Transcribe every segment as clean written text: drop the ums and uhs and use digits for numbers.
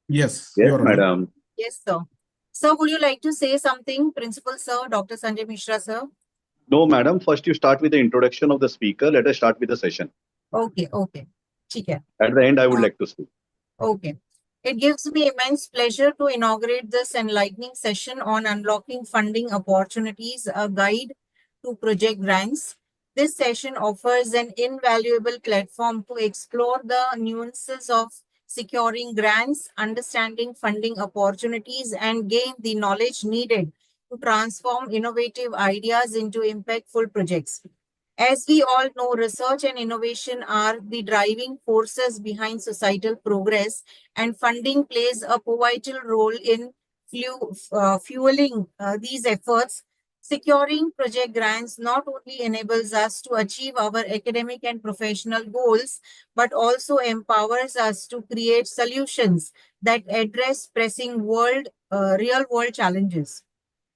Yes, Yes, you're audible. madam. Yes, sir. Sir, would you like to say something, Principal Sir, Dr. Sanjay Mishra, sir? No, madam. First, you start with the introduction of the speaker. Let us start with the session. Okay. ठीक है. At the end, I would like to speak. Okay. It gives me immense pleasure to inaugurate this enlightening session on unlocking funding opportunities, a guide to project grants. This session offers an invaluable platform to explore the nuances of securing grants, understanding funding opportunities, and gain the knowledge needed to transform innovative ideas into impactful projects. As we all know, research and innovation are the driving forces behind societal progress, and funding plays a pivotal role in fueling these efforts. Securing project grants not only enables us to achieve our academic and professional goals, but also empowers us to create solutions that address pressing real world challenges.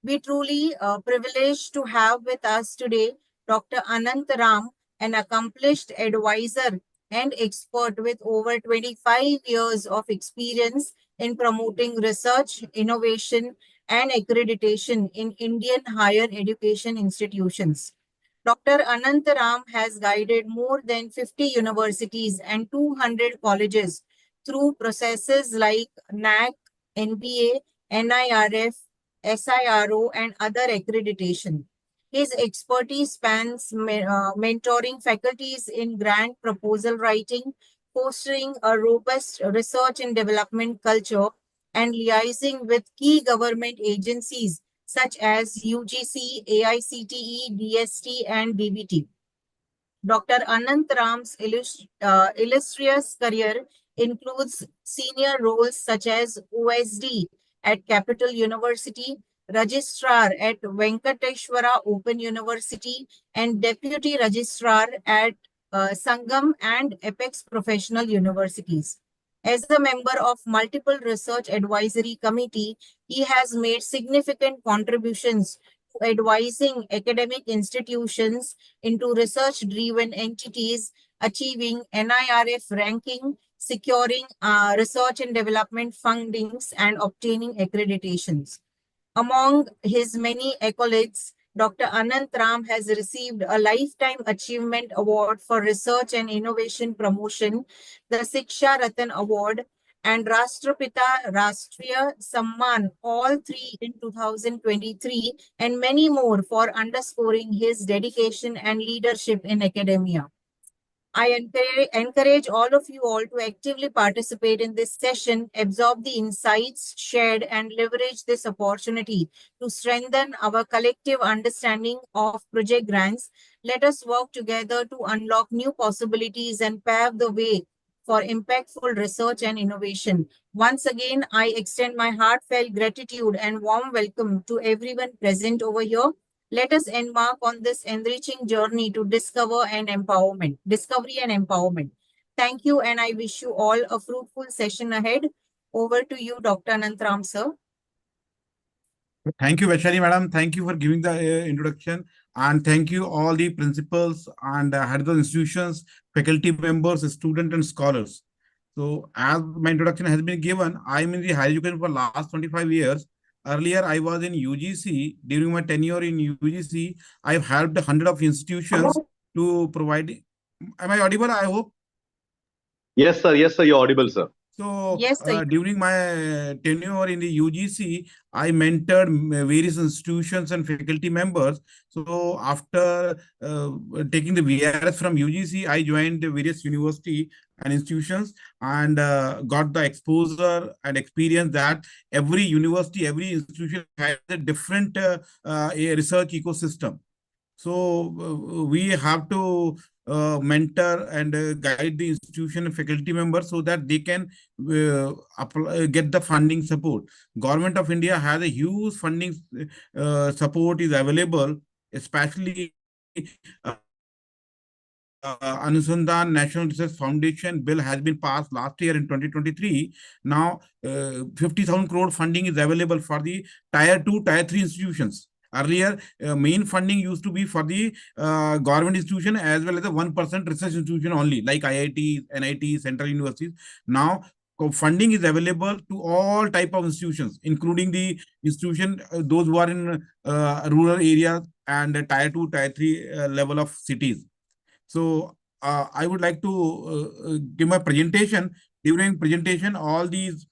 We truly privileged to have with us today Dr. Anant Ram, an accomplished advisor and expert with over 25 years of experience in promoting research, innovation, and accreditation in Indian higher education institutions. Dr. Anant Ram has guided more than 50 universities and 200 colleges through processes like NAC, NBA, NIRF, SIRO, and other accreditation. His expertise spans mentoring faculties in grant proposal writing, fostering a robust research and development culture, and liaising with key government agencies such as UGC, AICTE, DST, and DBT. Dr. Anant Ram's illustrious career includes senior roles such as OSD at Capital University, Registrar at Venkateshwara Open University, and Deputy Registrar at Sangam and Apex Professional Universities. As a member of multiple research advisory committee, he has made significant contributions to advising academic institutions into research-driven entities, achieving NIRF ranking, securing research and development fundings, and obtaining accreditations. Among his many accolades, Dr. Anant Ram has received a Lifetime Achievement Award for Research and Innovation Promotion, the Shiksha Ratan Award, and Rashtrapita Rashtriya Samman, all three in 2023, and many more for underscoring his dedication and leadership in academia. I encourage all of you all to actively participate in this session, absorb the insights shared, and leverage this opportunity to strengthen our collective understanding of project grants. Let us work together to unlock new possibilities and pave the way for impactful research and innovation. Once again, I extend my heartfelt gratitude and warm welcome to everyone present over here. Let us embark on this enriching journey to discovery and empowerment. Thank you, and I wish you all a fruitful session ahead. Over to you, Dr. Anantram, sir. Thank you, Vaishali madam. Thank you for giving the introduction, and thank you all the principals and head of the institutions, faculty members, students, and scholars. So, as my introduction has been given, I am in the higher education for last 25 years. Earlier, I was in UGC. During my tenure in UGC, I've helped hundred of institutions to provide. Am I audible? I hope. Yes, sir. Yes, sir. You're audible, sir. So, Yes, sir. during my tenure in the UGC, I mentored various institutions and faculty members. So, after taking the VRS from UGC, I joined the various university and institutions and got the exposure and experience that every university, every institution has a different a research ecosystem. So we have to mentor and guide the institution and faculty members so that they can get the funding support. Government of India has a huge funding support is available, especially Anusandhan National Research Foundation bill has been passed last year in 2023. Now, 50,000 crore funding is available for the tier 2, tier 3 institutions. Earlier, main funding used to be for the government institution as well as the 1% research institution only, like IIT, NIT, central universities. Now, funding is available to all type of institutions, including the institution, those who are in rural areas and tier 2, tier 3 level of cities. So I would like to give my presentation. During presentation, all these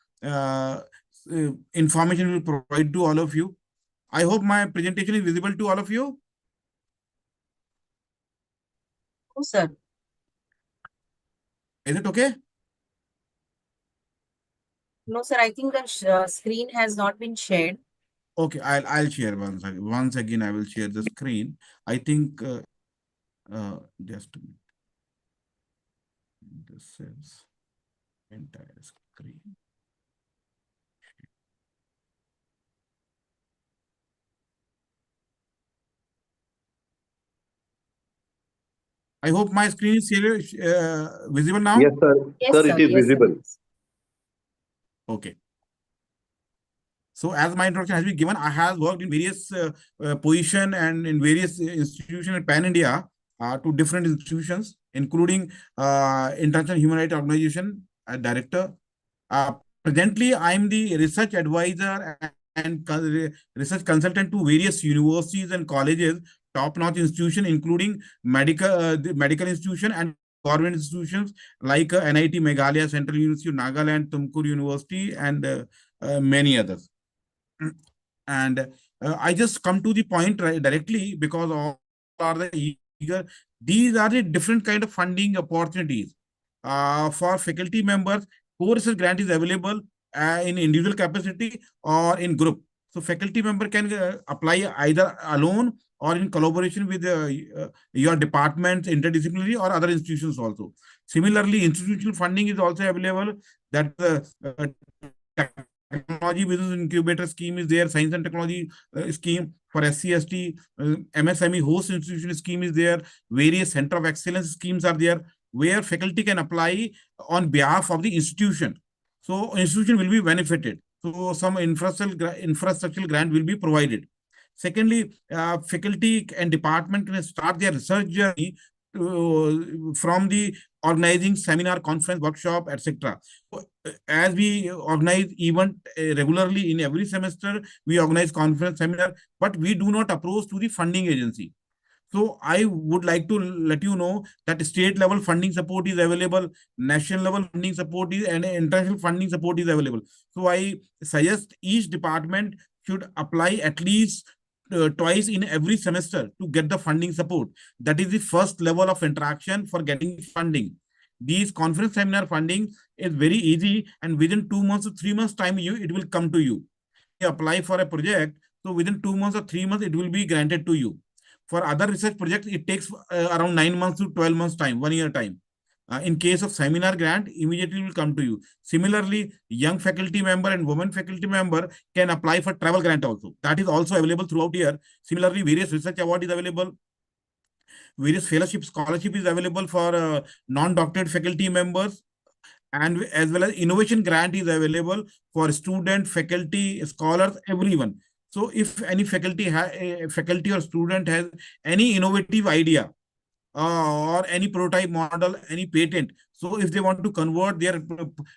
information will provide to all of you. I hope my presentation is visible to all of you. No, sir. Is it okay? No, sir. I think the screen has not been shared. Okay, I'll share once again. Once again, I will share the screen. I think just a minute. This is entire screen. I hope my screen is visible now. Yes, sir. Yes, Sir, sir. it is Yes, sir. visible. Okay. So as my introduction has been given, I have worked in various position and in various institutions in Pan India to different institutions, including International Human Rights Organization director. Presently, I am the research advisor and research consultant to various universities and colleges, top-notch institutions, including the medical institution and government institutions like NIT Meghalaya, Central University of Nagaland, Tumkur University, and many others. And I just come to the point directly because all are the eager. These are the different kind of funding opportunities for faculty members. Co-research grant is available in individual capacity or in group. So faculty member can apply either alone or in collaboration with your departments, interdisciplinary or other institutions also. Similarly, institutional funding is also available. That technology business incubator scheme is there, science and technology scheme for SC/ST, MSME host institution scheme is there, various center of excellence schemes are there, where faculty can apply on behalf of the institution. So institution will be benefited. So some infrastructural grant will be provided. Secondly, faculty and department can start their research journey from the organizing seminar, conference, workshop, etc. As we organize event regularly in every semester, we organize conference, seminar, but we do not approach to the funding agency. So I would like to let you know that state level funding support is available, national level funding support is, and international funding support is available. So I suggest each department should apply at least twice in every semester to get the funding support. That is the first level of interaction for getting funding. These conference seminar funding is very easy, and within 2 months to 3 months time, it will come to you. You apply for a project, so within 2 months or 3 months, it will be granted to you. For other research projects, it takes around 9 months to 12 months time, 1 year time. In case of seminar grant, immediately will come to you. Similarly, young faculty member and women faculty member can apply for travel grant also. That is also available throughout year. Similarly, various research award is available. Various fellowship scholarship is available for non-doctorate faculty members, and as well as innovation grant is available for student, faculty, scholars, everyone. So if any faculty or student has any innovative idea or any prototype model, any patent, so if they want to convert their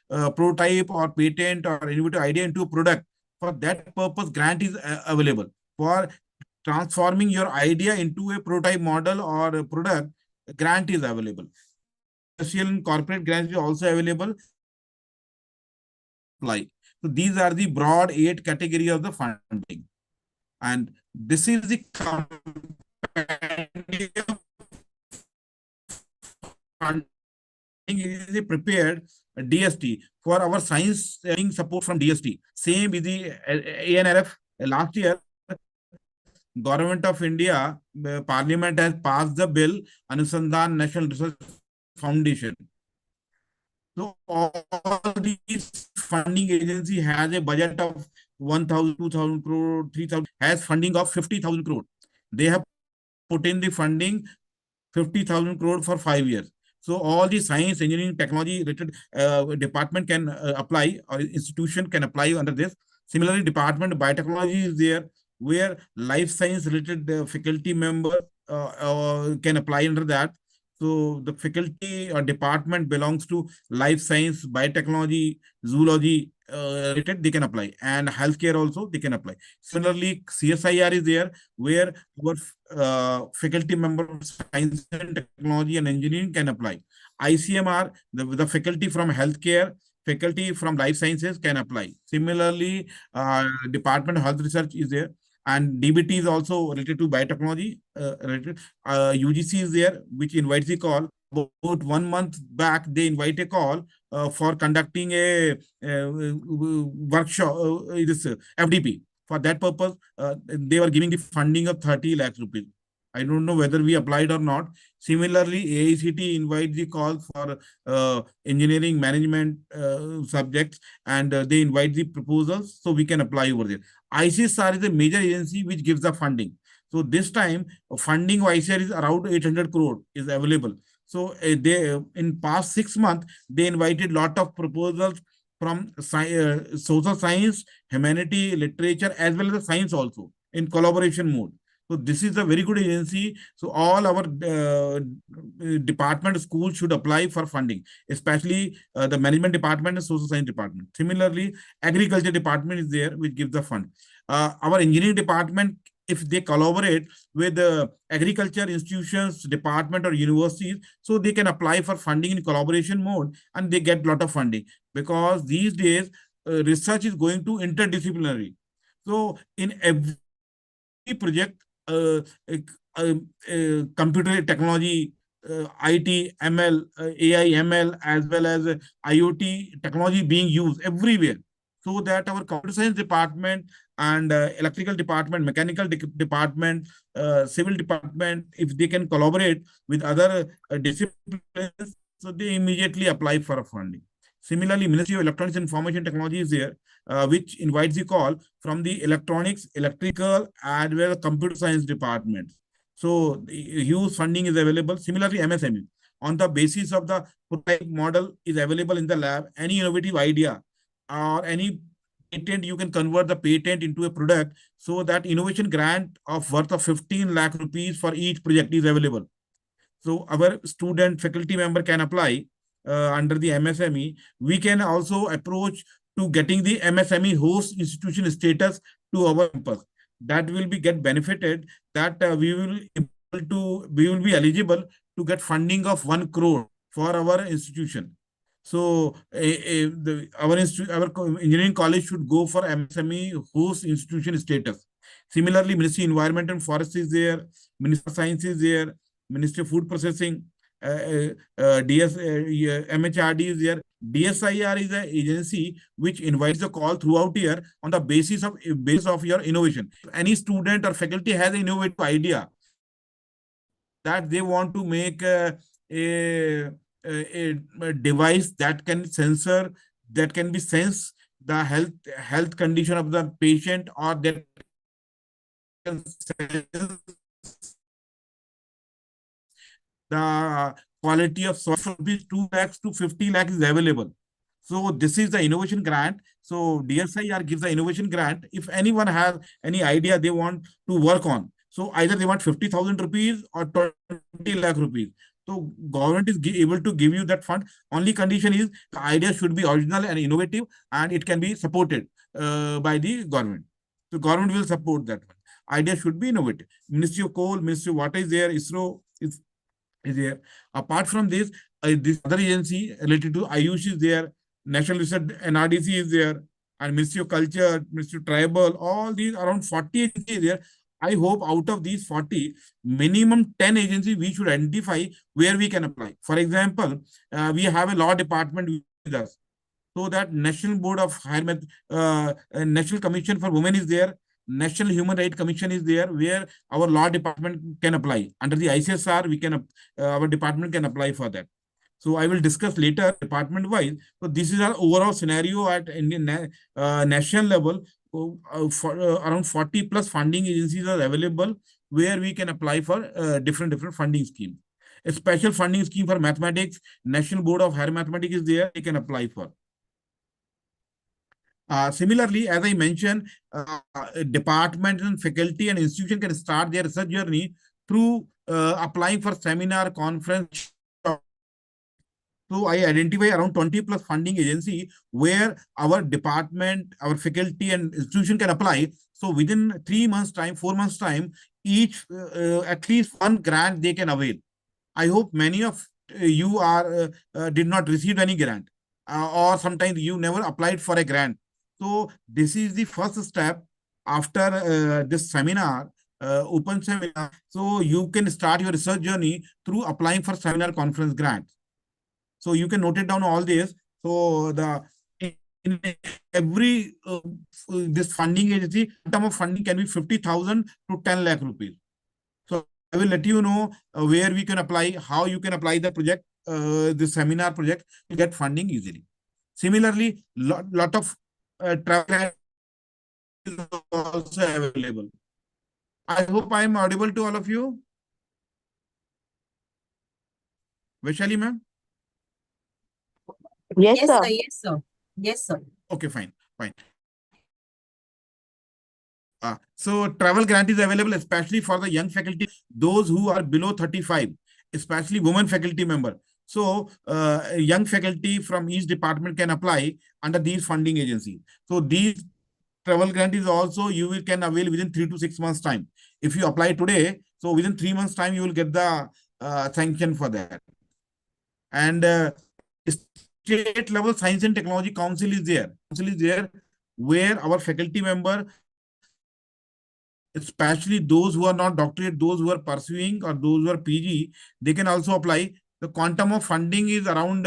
prototype or patent or innovative idea into a product, for that purpose, grant is available. For transforming your idea into a prototype model or a product, grant is available. Social and corporate grants is also available. So these are the broad 8 categories of the funding. And this is the funding is prepared DST for our science support from DST. Same with the ANRF. Last year, Government of India, Parliament has passed the bill, Anusandhan National Research Foundation. So all these funding agency has a budget of 1,000, 2,000 crore, 3,000, has funding of 50,000 crore. They have put in the funding 50,000 crore for 5 years. So all the science, engineering, technology related department can apply, or institution can apply under this. Similarly, Department of Biotechnology is there, where life science related faculty member can apply under that. So So the faculty or department belongs to life science, biotechnology, zoology related, they can apply, and healthcare also they can apply. Similarly, CSIR is there, where our faculty members science and technology and engineering can apply. ICMR, the faculty from healthcare, faculty from life sciences can apply. Similarly, Department of Health Research is there, and DBT is also related to biotechnology. UGC is there, which invites the call. About 1 month back, they invite a call for conducting a workshop, this FDP. For that purpose, they were giving the funding of 30 lakhs rupees. I don't know whether we applied or not. Similarly, AICT invites the call for engineering management subjects, and they invite the proposals, so we can apply over there. ICSR is a major agency which gives the funding. So this time, funding of ICSR is around 800 crore is available. So they in past 6 months, they invited lot of proposals from social science, humanity, literature, as well as science also in collaboration mode. So this is a very good agency. So all our department schools should apply for funding, especially the management department and social science department. Similarly, agriculture department is there, which gives the fund. Our engineering department, if they collaborate with the agriculture institutions, department or universities, so they can apply for funding in collaboration mode, and they get a lot of funding, because these days research is going to interdisciplinary. So in every project, computer technology, IT, ML, AI, ML, as well as IoT technology being used everywhere, so that our computer science department and electrical department, mechanical department, civil department, if they can collaborate with other disciplines, so they immediately apply for funding. Similarly, Ministry of Electronics and Information Technology is there, which invites the call from the electronics, electrical, as well as computer science department. So huge funding is available. Similarly, MSME, on the basis of the prototype model is available in the lab, any innovative idea or any patent, you can convert the patent into a product, so that innovation grant of worth of 15 lakh rupees for each project is available. So our student faculty member can apply under the MSME. We can also approach to getting the MSME host institution status to our campus. That will be get benefited, that we will be eligible to get funding of 1 crore for our institution. So our engineering college should go for MSME host institution status. Similarly, Ministry of Environment and Forest is there, Ministry of Science is there, Ministry of Food Processing, MHRD is there. DSIR is an agency which invites the call throughout year on the basis of your innovation. If any student or faculty has an innovative idea that they want to make a device that can sensor, that can be sense the health condition of the patient, or that can sense the quality of soil, should be 2 lakhs to 50 lakhs is available. So this is the innovation grant. So DSIR gives the innovation grant. If anyone has any idea they want to work on, so either they want 50,000 rupees or 20 lakh rupees. So government is able to give you that fund. Only condition is the idea should be original and innovative, and it can be supported by the government. So government will support that one. Idea should be innovative. Ministry of Coal, Ministry of Water is there, ISRO is there. Apart from this other agency related to Ayush is there, National Research NRDC is there, and Ministry of Culture, Ministry of Tribal, all these around 40 agencies there. I hope out of these 40, minimum 10 agencies we should identify where we can apply. For example, we have a law department with us, so that National Board of Higher National Commission for Women is there, National Human Rights Commission is there, where our law department can apply. Under the ICSR, we can our department can apply for that. So I will discuss later department wise. So this is our overall scenario at Indian national level. For around 40 plus funding agencies are available, where we can apply for different funding schemes. A special funding scheme for mathematics, National Board of Higher Mathematics is there, they can apply for. Similarly, as I mentioned, departments and faculty and institution can start their research journey through applying for seminar, conference, So I identify around 20 plus funding agency where our department, our faculty and institution can apply. So within 3 months time, 4 months time, each at least one grant they can avail. I hope many of you are did not receive any grant, or sometimes you never applied for a grant. So this is the first step after this seminar, open seminar. So you can start your research journey through applying for seminar conference grants. So you can note it down all this. So the in every this funding agency, term of funding can be 50,000 to 10 lakh rupees. So I will let you know where we can apply, how you can apply the project, the seminar project to get funding easily. Similarly, lot of travel is also available. I hope I am audible to all of you. Vaishali ma'am? Yes, sir. Yes, sir. Yes, sir. Okay, fine. So travel grant is available especially for the young faculty, those who are below 35, especially women faculty member. So young faculty from each department can apply under these funding agencies. So these travel grant is also you can avail within 3 to 6 months time. If you apply today, so within 3 months time, you will get the sanction for that. And state level science and technology council is there, where our faculty member, especially those who are not doctorate, those who are pursuing or those who are PG, they can also apply. The quantum of funding is around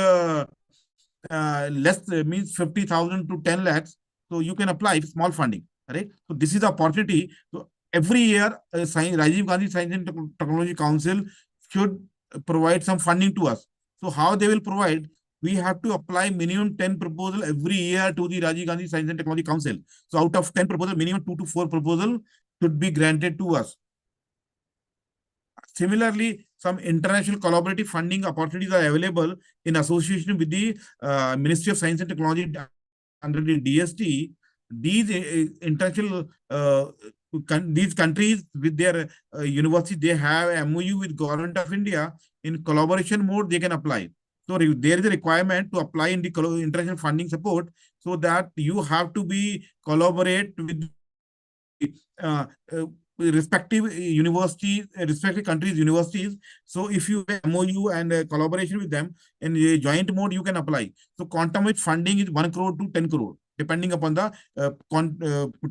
less, means 50,000 to 10 lakhs. So you can apply small funding, right? So this is the opportunity. So every year, Rajiv Gandhi Science and Technology Council should provide some funding to us. So how they will provide? We have to apply minimum 10 proposal every year to the Rajiv Gandhi Science and Technology Council. So out of 10 proposal, minimum 2 to 4 proposal should be granted to us. Similarly, some international collaborative funding opportunities are available in association with the Ministry of Science and Technology under the DST. These international these countries with their university, they have a MOU with Government of India. In collaboration mode, they can apply. So there is a requirement to apply in the international funding support, so that you have to be collaborate with respective universities, respective countries' universities. So if you have MOU and collaboration with them in a joint mode, you can apply. So quantum with funding is 1 crore to 10 crore, depending upon the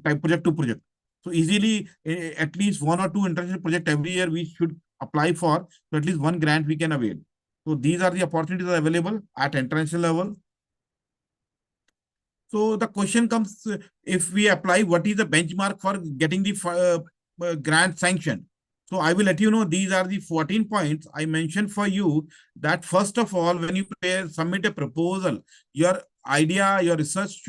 type project to project. So easily, at least 1 or 2 international project every year we should apply for. So at least 1 grant we can avail. So these are the opportunities available at international level. So the question comes, if we apply, what is the benchmark for getting the grant sanction? So I will let you know, these are the 14 points I mentioned for you, that first of all, when you submit a proposal, your idea, your research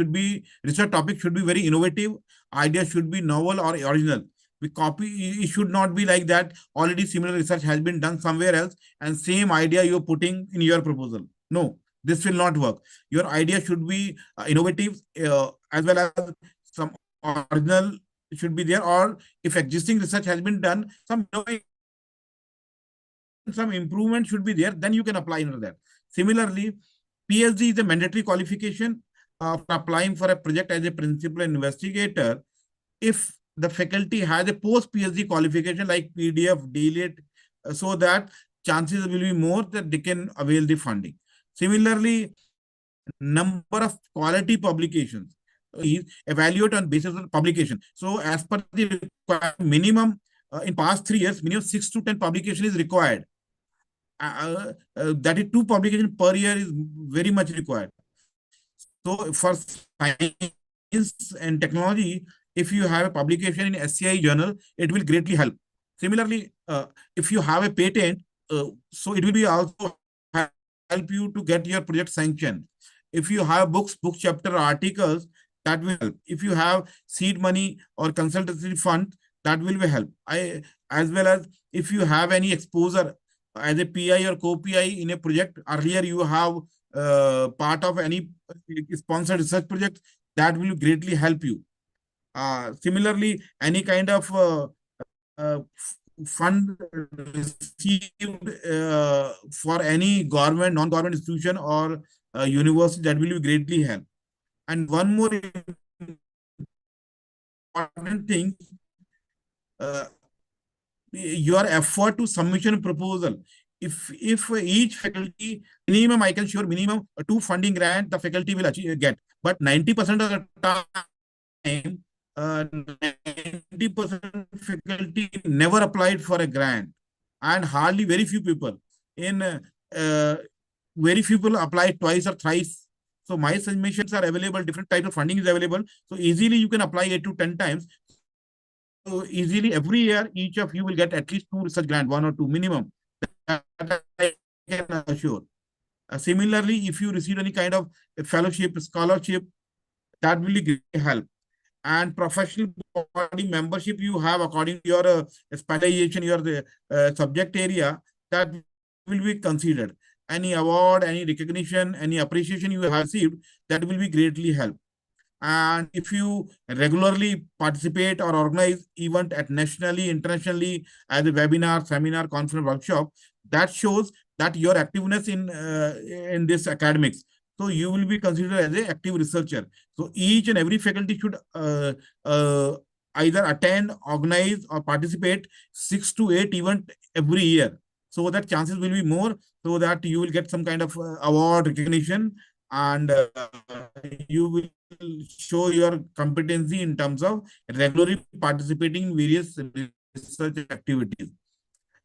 topic should be very innovative. Idea should be novel or original. It should not be like that already similar research has been done somewhere else and same idea you're putting in your proposal. No, this will not work. Your idea should be innovative, as well as some original should be there, or if existing research has been done, some improvement should be there, then you can apply under that. Similarly, PhD is a mandatory qualification for applying for a project as a principal investigator. If the faculty has a post PhD qualification like PDF, DLET, so that chances will be more that they can avail the funding. Similarly, number of quality publications is evaluated on basis of publication. So as per the minimum, in past 3 years, minimum 6 to 10 publication is required. That is 2 publications per year is very much required. So for science and technology, if you have a publication in SCI journal, it will greatly help. Similarly, if you have a patent, so it will be also help you to get your project sanctioned. If you have books, book chapter, articles, that will help. If you have seed money or consultancy fund, that will be help. As well as if you have any exposure as a PI or co-PI in a project, earlier you have part of any sponsored research project, that will greatly help you. Similarly, any kind of fund received for any government, non-government institution or university, that will be greatly help. And one more important thing, uh, your effort to submission proposal. If each faculty minimum, I can sure minimum 2 funding grant the faculty will get, but 90% of the time, 90% faculty never applied for a grant, and hardly very few people in very few people apply twice or thrice. So my submissions are available, different types of funding is available, so easily you can apply 8 to 10 times. So easily every year, each of you will get at least 2 research grant, 1 or 2 minimum. That I can assure. Similarly, if you receive any kind of fellowship, scholarship, that will be great help. And professional body membership you have according to your specialization, your subject area, that will be considered. Any award, any recognition, any appreciation you have received, that will be greatly helped. And if you regularly participate or organize event at nationally, internationally, as a webinar, seminar, conference, workshop, that shows that your activeness in this academics. So you will be considered as an active researcher. So each and every faculty should either attend, organize, or participate 6 to 8 events every year. So that chances will be more, so that you will get some kind of award, recognition, and you will show your competency in terms of regularly participating in various research activities.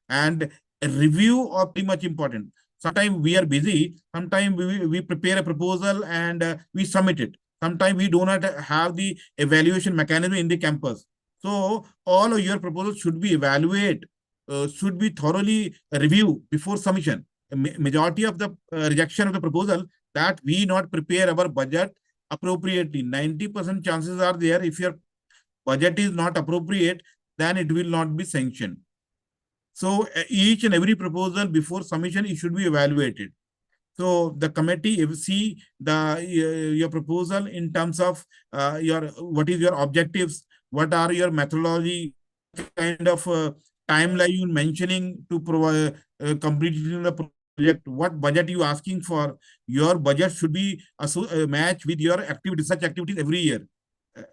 And a review are pretty much important. Sometimes we are busy, sometimes we prepare a proposal and we submit it. Sometimes we do not have the evaluation mechanism in the campus. So all of your proposals should be evaluated, should be thoroughly reviewed before submission. Majority of the rejection of the proposal, that we not prepare our budget appropriately. 90% chances are there, if your budget is not appropriate, then it will not be sanctioned. So each and every proposal before submission, it should be evaluated. So the committee see the your proposal in terms of your what is your objectives, what are your methodology, kind of timeline you mentioning to provide completing the project, what budget you asking for. Your budget should be match with your active research activities every year.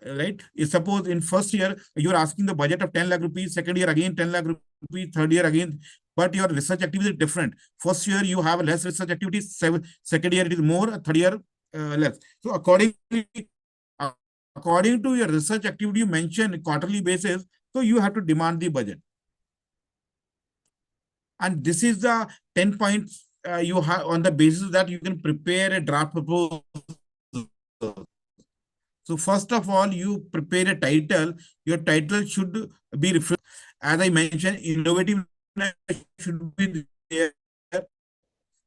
Right? Suppose in first year you're asking the budget of 10 lakh rupees, second year again 10 lakh rupees, third year again, but your research activity is different. First year you have less research activities, second year it is more, third year less. So according to your research activity you mentioned quarterly basis, so you have to demand the budget. And this is the 10 points you have, on the basis that you can prepare a draft proposal. So first of all, you prepare a title. Your title should be reflected. As I mentioned, innovative should be there.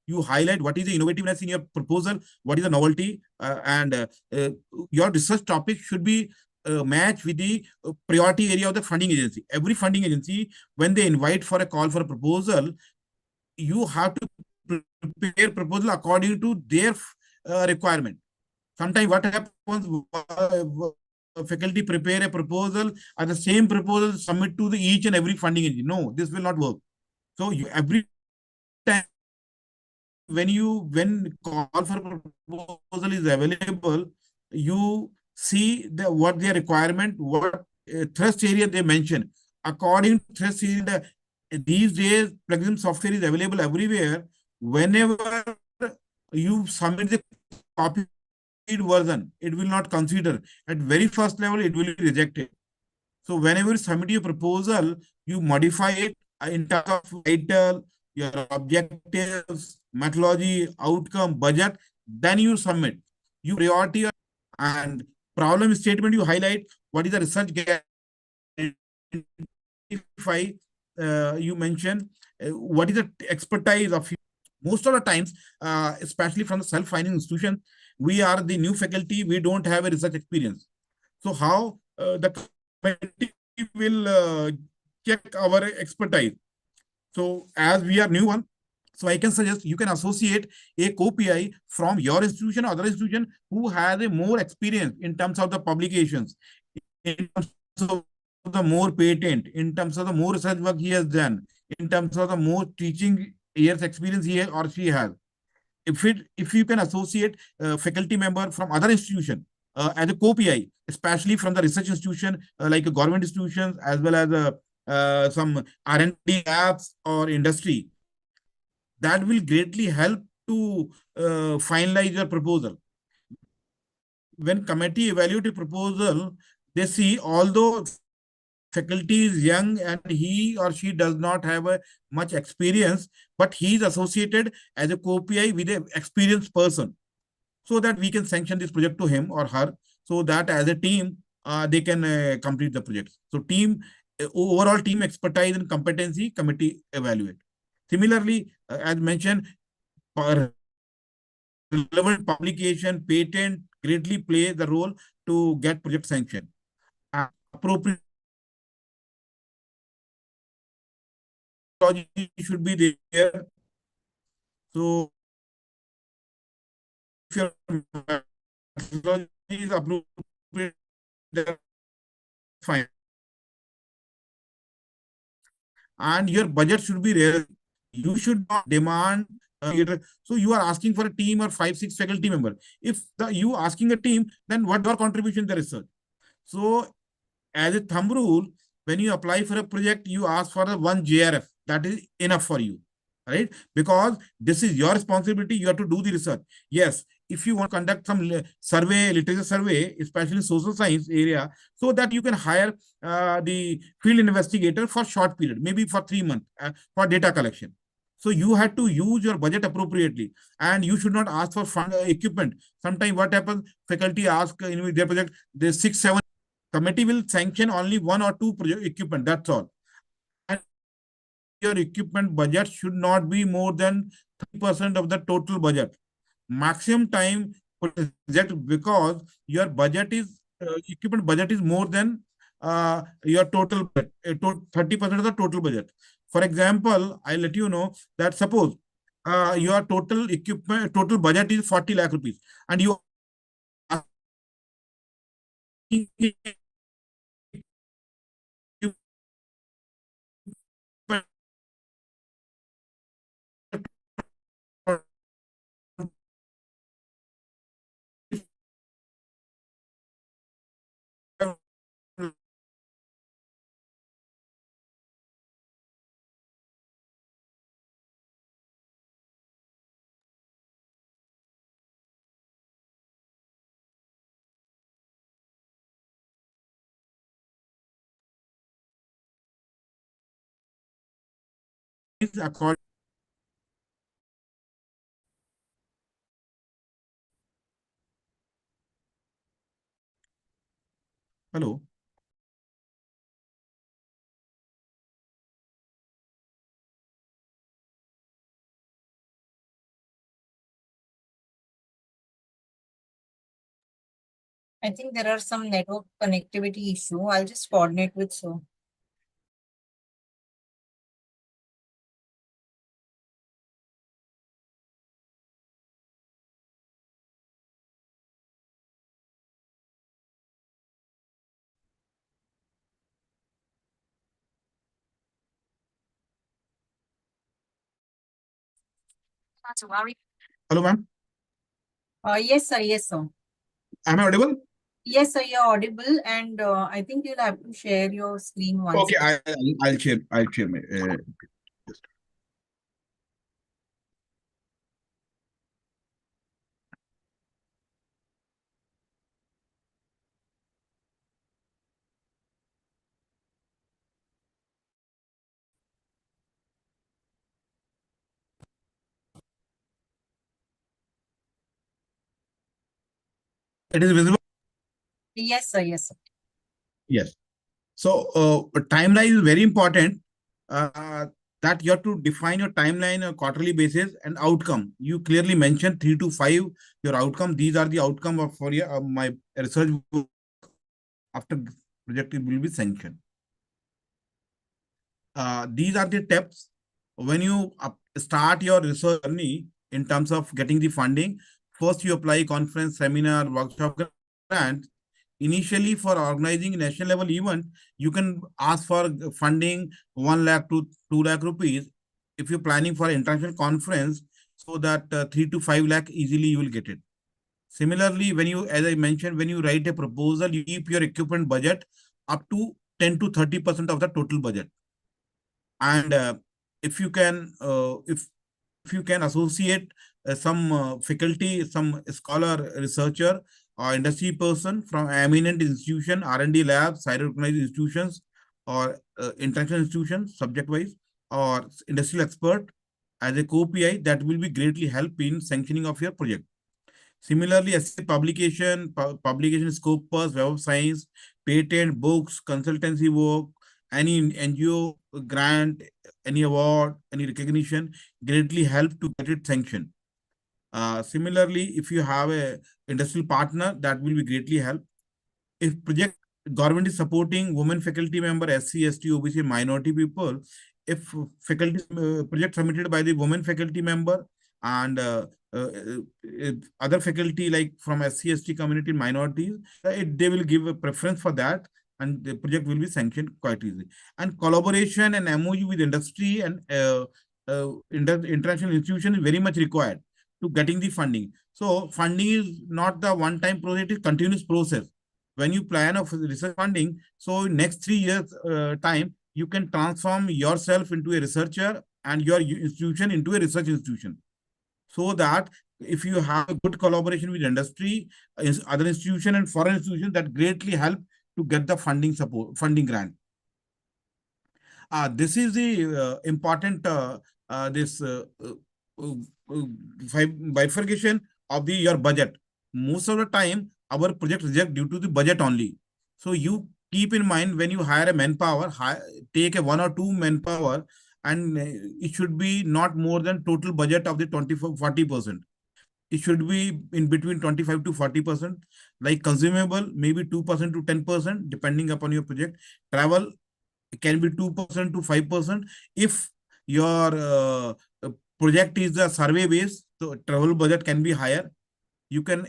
You highlight what is the innovativeness in your proposal, what is the novelty, and your research topic should be match with the priority area of the funding agency. Every funding agency, when they invite for a call for a proposal, you have to prepare proposal according to their requirement. Sometimes what happens, faculty prepare a proposal and the same proposal submit to the each and every funding agency. No, this will not work. So you, every time when call for proposal is available, you see what their requirement, what thrust area they mention. According to thrust area, these days plugin software is available everywhere. Whenever you submit the copy version, it will not consider. At very first level, it will be rejected. So whenever you submit your proposal, you modify it in terms of title, your objectives, methodology, outcome, budget, then you submit. You priority and problem statement, you highlight what is the research gap. You mention what is the expertise of you. Most of the times, especially from the self-financing institution, we are the new faculty, we don't have a research experience. So how the committee will check our expertise? So as we are new one, so I can suggest you can associate a co-PI from your institution or other institution who has a more experience in terms of the publications, in terms of the more patent, in terms of the more research work he has done, in terms of the more teaching years experience he or she has, if you can associate faculty member from other institution as a co-PI, especially from the research institution like government institutions as well as some R&D labs or industry, that will greatly help to finalize your proposal. When committee evaluate a proposal, they see although faculty is young and he or she does not have a much experience, but he is associated as a co-PI with an experienced person, so that we can sanction this project to him or her, so that as a team, they can complete the project. So overall team expertise and competency committee evaluate. Similarly, as mentioned, relevant publication, patent greatly play the role to get project sanction. Appropriate should be there. So if your methodology is appropriate, that's fine. And your budget should be real. You should not demand. So you are asking for a team or 5-6 faculty member. If you asking a team, then what your contribution to the research? So as a thumb rule, when you apply for a project, you ask for a 1 JRF. That is enough for you, right? Because this is your responsibility. You have to do the research. Yes, if you want to conduct some survey, literature survey, especially social science area, so that you can hire the field investigator for short period, maybe for 3 months for data collection. So you have to use your budget appropriately, and you should not ask for fund equipment. Sometimes what happens, faculty ask in their project, there's 6-7. Committee will sanction only 1 or 2 project equipment. That's all. And your equipment budget should not be more than 3% of the total budget. Maximum time project, because your budget is equipment budget is more than your total 30% of the total budget. For example, I'll let you know that suppose your total equipment total budget is 40 lakh rupees, and you according. Hello. I think there are some network connectivity issue. I'll just coordinate with Sir. Hello, ma'am. Yes, sir. Yes, sir. Am I audible? Yes, sir. You're audible, and I think you'll have to share your screen once. Okay, I'll share. I'll share my. It is visible. Yes, sir. Yes, sir. Yes. So timeline is very important. That you have to define your timeline on a quarterly basis and outcome. You clearly mentioned 3 to 5 your outcome. These are the outcome of for your my research work after project will be sanctioned. These are the steps when you start your research journey in terms of getting the funding. First, you apply conference, seminar, workshop, grant. initially for organizing national level event, you can ask for funding 1 lakh to 2 lakh rupees. If you're planning for international conference, so that 3 to 5 lakh easily you will get it. Similarly, when you, as I mentioned, when you write a proposal, you keep your equipment budget up to 10 to 30% of the total budget. And if you can, if you can associate some faculty, some scholar, researcher, or industry person from eminent institution, R&D labs, higher recognized institutions, or international institutions, subject-wise, or industrial expert as a co-PI, that will be greatly help in sanctioning of your project. Similarly, as publication scopus, web of science, patent, books, consultancy work, any NGO grant, any award, any recognition, greatly help to get it sanctioned. Similarly, if you have a industrial partner, that will be greatly help. If project government is supporting women faculty member, SC, ST, OBC, minority people, if faculty project submitted by the women faculty member and other faculty like from SC, ST community minorities, they will give a preference for that, and the project will be sanctioned quite easily. And collaboration and MOU with industry and international institution is very much required to getting the funding. So funding is not the one-time project; it is continuous process. When you plan of research funding, so next 3 years time, you can transform yourself into a researcher and your institution into a research institution. So that if you have a good collaboration with industry, other institution and foreign institutions, that greatly help to get the funding support, funding grant. This is the important this bifurcation of the your budget. Most of the time, our project reject due to the budget only. So you keep in mind when you hire a manpower, take a 1 or 2 manpower, and it should be not more than total budget of the 40%. It should be in between 25 to 40%. Like consumable, maybe 2% to 10%, depending upon your project. Travel can be 2% to 5%. If your project is a survey based, so travel budget can be higher. You can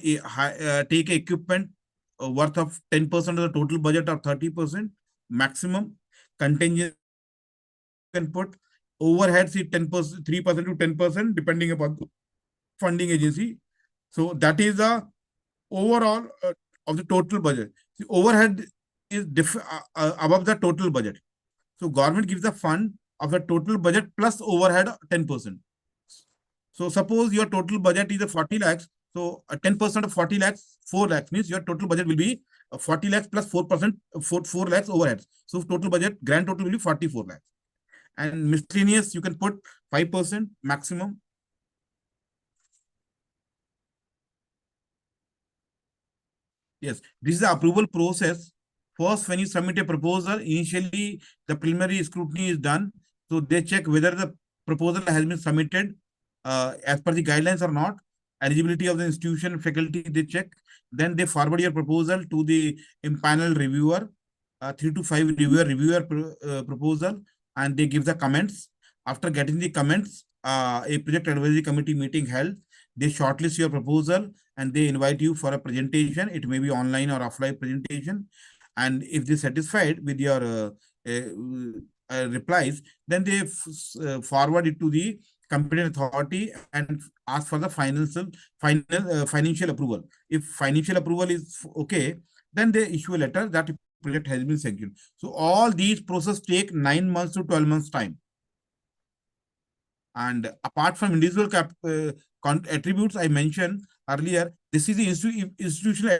take equipment worth of 10% of the total budget of 30% maximum. Contingent can put overheads 10%, 3% to 10%, depending upon the funding agency. So that is the overall of the total budget. The overhead is above the total budget. So government gives the fund of the total budget plus overhead 10%. So suppose your total budget is a 40 lakhs. So 10% of 40 lakhs, 4 lakhs means your total budget will be 40 lakhs plus 4%, 4 lakhs overheads. So total budget, grand total will be 44 lakhs. And miscellaneous, you can put 5% maximum. Yes, this is the approval process. First, when you submit a proposal, initially the preliminary scrutiny is done. So they check whether the proposal has been submitted as per the guidelines or not. Eligibility of the institution, faculty, they check. Then they forward your proposal to the panel reviewer, 3 to 5 reviewer proposal, and they give the comments. After getting the comments, a project advisory committee meeting held. They shortlist your proposal and they invite you for a presentation. It may be online or offline presentation. And if they're satisfied with your replies, then they forward it to the competent authority and ask for the financial approval. If financial approval is okay, then they issue a letter that project has been sanctioned. So all these processes take 9 months to 12 months time. And apart from individual attributes I mentioned earlier, this is the institutional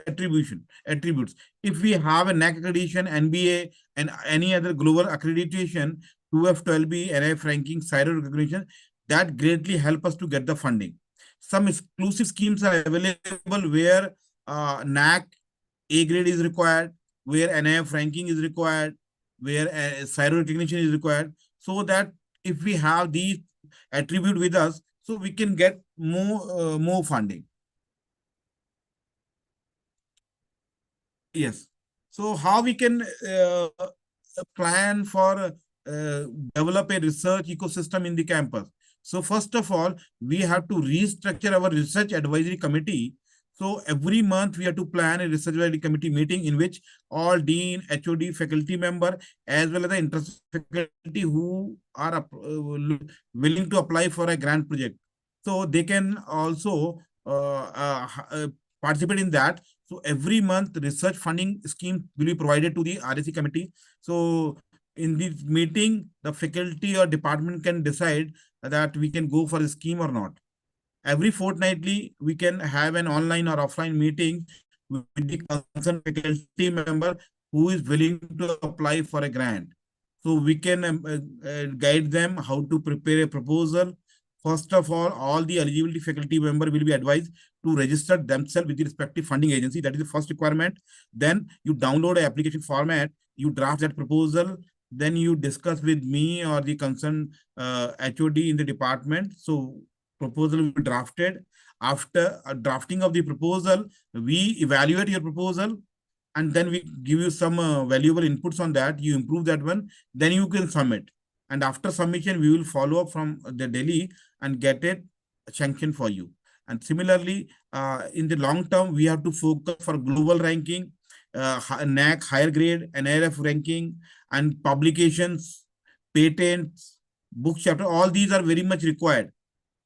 attributes. If we have a NAC accreditation, NBA, and any other global accreditation, 2F, 12B, NIF ranking, CIRO recognition, that greatly help us to get the funding. Some exclusive schemes are available where NAC A grade is required, where NIF ranking is required, where CIRO recognition is required, so that if we have these attribute with us, so we can get more funding. Yes. So how we can plan for develop a research ecosystem in the campus? So first of all, we have to restructure our research advisory committee So every month we have to plan a research advisory committee meeting in which all dean, HOD, faculty member, as well as the interested faculty who are willing to apply for a grant project. So they can also participate in that. So every month research funding scheme will be provided to the RAC committee. So in this meeting, the faculty or department can decide that we can go for a scheme or not. Every fortnightly, we can have an online or offline meeting with the concerned faculty member who is willing to apply for a grant. So we can guide them how to prepare a proposal. First of all the eligibility faculty member will be advised to register themselves with the respective funding agency. That is the first requirement. Then you download an application format, you draft that proposal, then you discuss with me or the concerned HOD in the department. So proposal will be drafted. After a drafting of the proposal, we evaluate your proposal and then we give you some valuable inputs on that. You improve that one, then you can submit. And after submission, we will follow up from the Delhi and get it sanctioned for you. And similarly, in the long term, we have to focus for global ranking, NAC higher grade, NRF ranking, and publications, patents, book chapter. All these are very much required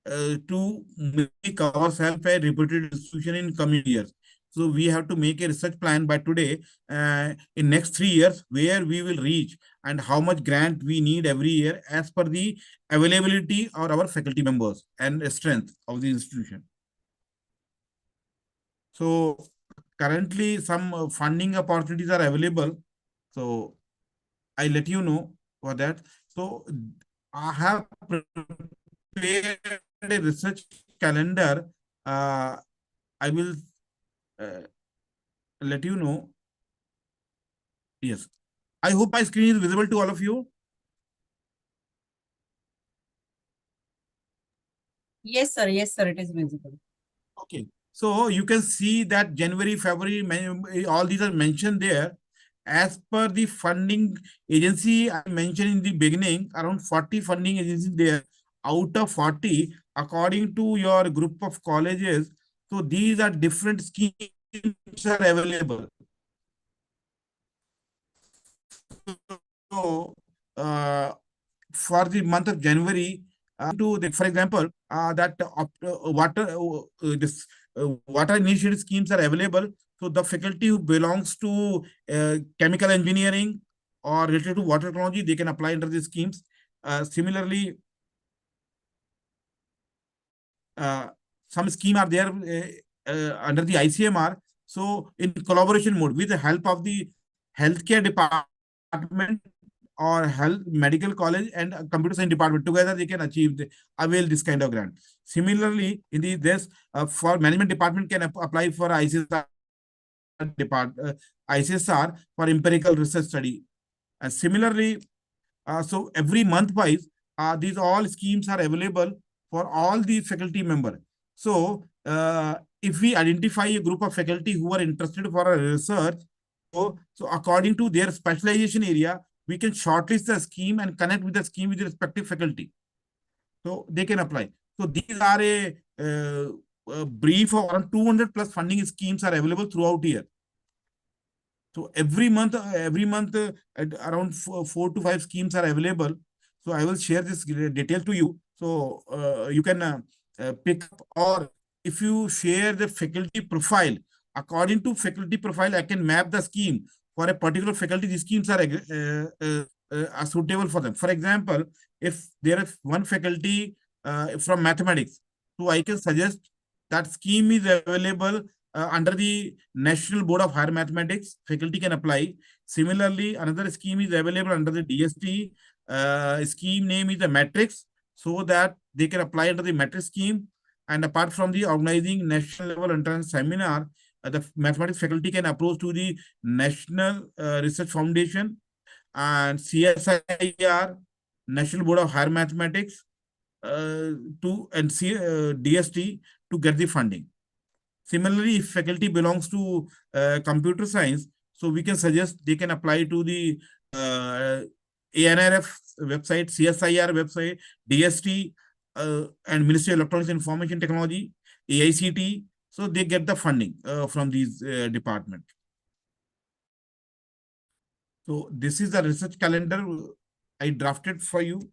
to make ourselves a reputed institution in coming years. So we have to make a research plan by today in next 3 years where we will reach and how much grant we need every year as per the availability of our faculty members and strength of the institution. So currently some funding opportunities are available. So I let you know for that. So I have prepared a research calendar. I will let you know. Yes. I hope my screen is visible to all of you. Yes, sir. Yes, sir. It is visible. Okay. So you can see that January, February, all these are mentioned there. As per the funding agency, I mentioned in the beginning, around 40 funding agencies there. Out of 40, according to your group of colleges, so these are different schemes are available. So for the month of January, for example, that water initiative schemes are available. So the faculty who belongs to chemical engineering or related to water technology, they can apply under these schemes. Similarly, some scheme are there under the ICMR. So in collaboration mode with the help of the healthcare department or health medical college and computer science department together, they can avail this kind of grant. Similarly, in this for management department can apply for ICSR ICSR for empirical research study. And similarly, so every month wise, these all schemes are available for all the faculty members. So if we identify a group of faculty who are interested for a research, so according to their specialization area, we can shortlist the scheme and connect with the scheme with the respective faculty. So they can apply. So these are a brief of around 200 plus funding schemes are available throughout year. So every month, around 4 to 5 schemes are available. So I will share this detail to you. So you can pick up, or if you share the faculty profile, according to faculty profile, I can map the scheme for a particular faculty. These schemes are suitable for them. For example, if there is one faculty from mathematics, so I can suggest that scheme is available under the National Board of Higher Mathematics. Faculty can apply. Similarly, another scheme is available under the DST. Scheme name is the matrix, so that they can apply under the matrix scheme. And apart from the organizing national level entrance seminar, the mathematics faculty can approach to the National Research Foundation and CSIR, National Board of Higher Mathematics, and DST to get the funding. Similarly, if faculty belongs to computer science, so we can suggest they can apply to the ANRF website, CSIR website, DST, and Ministry of Electronics and Information Technology, AICT. So they get the funding from these departments. So this is the research calendar I drafted for you.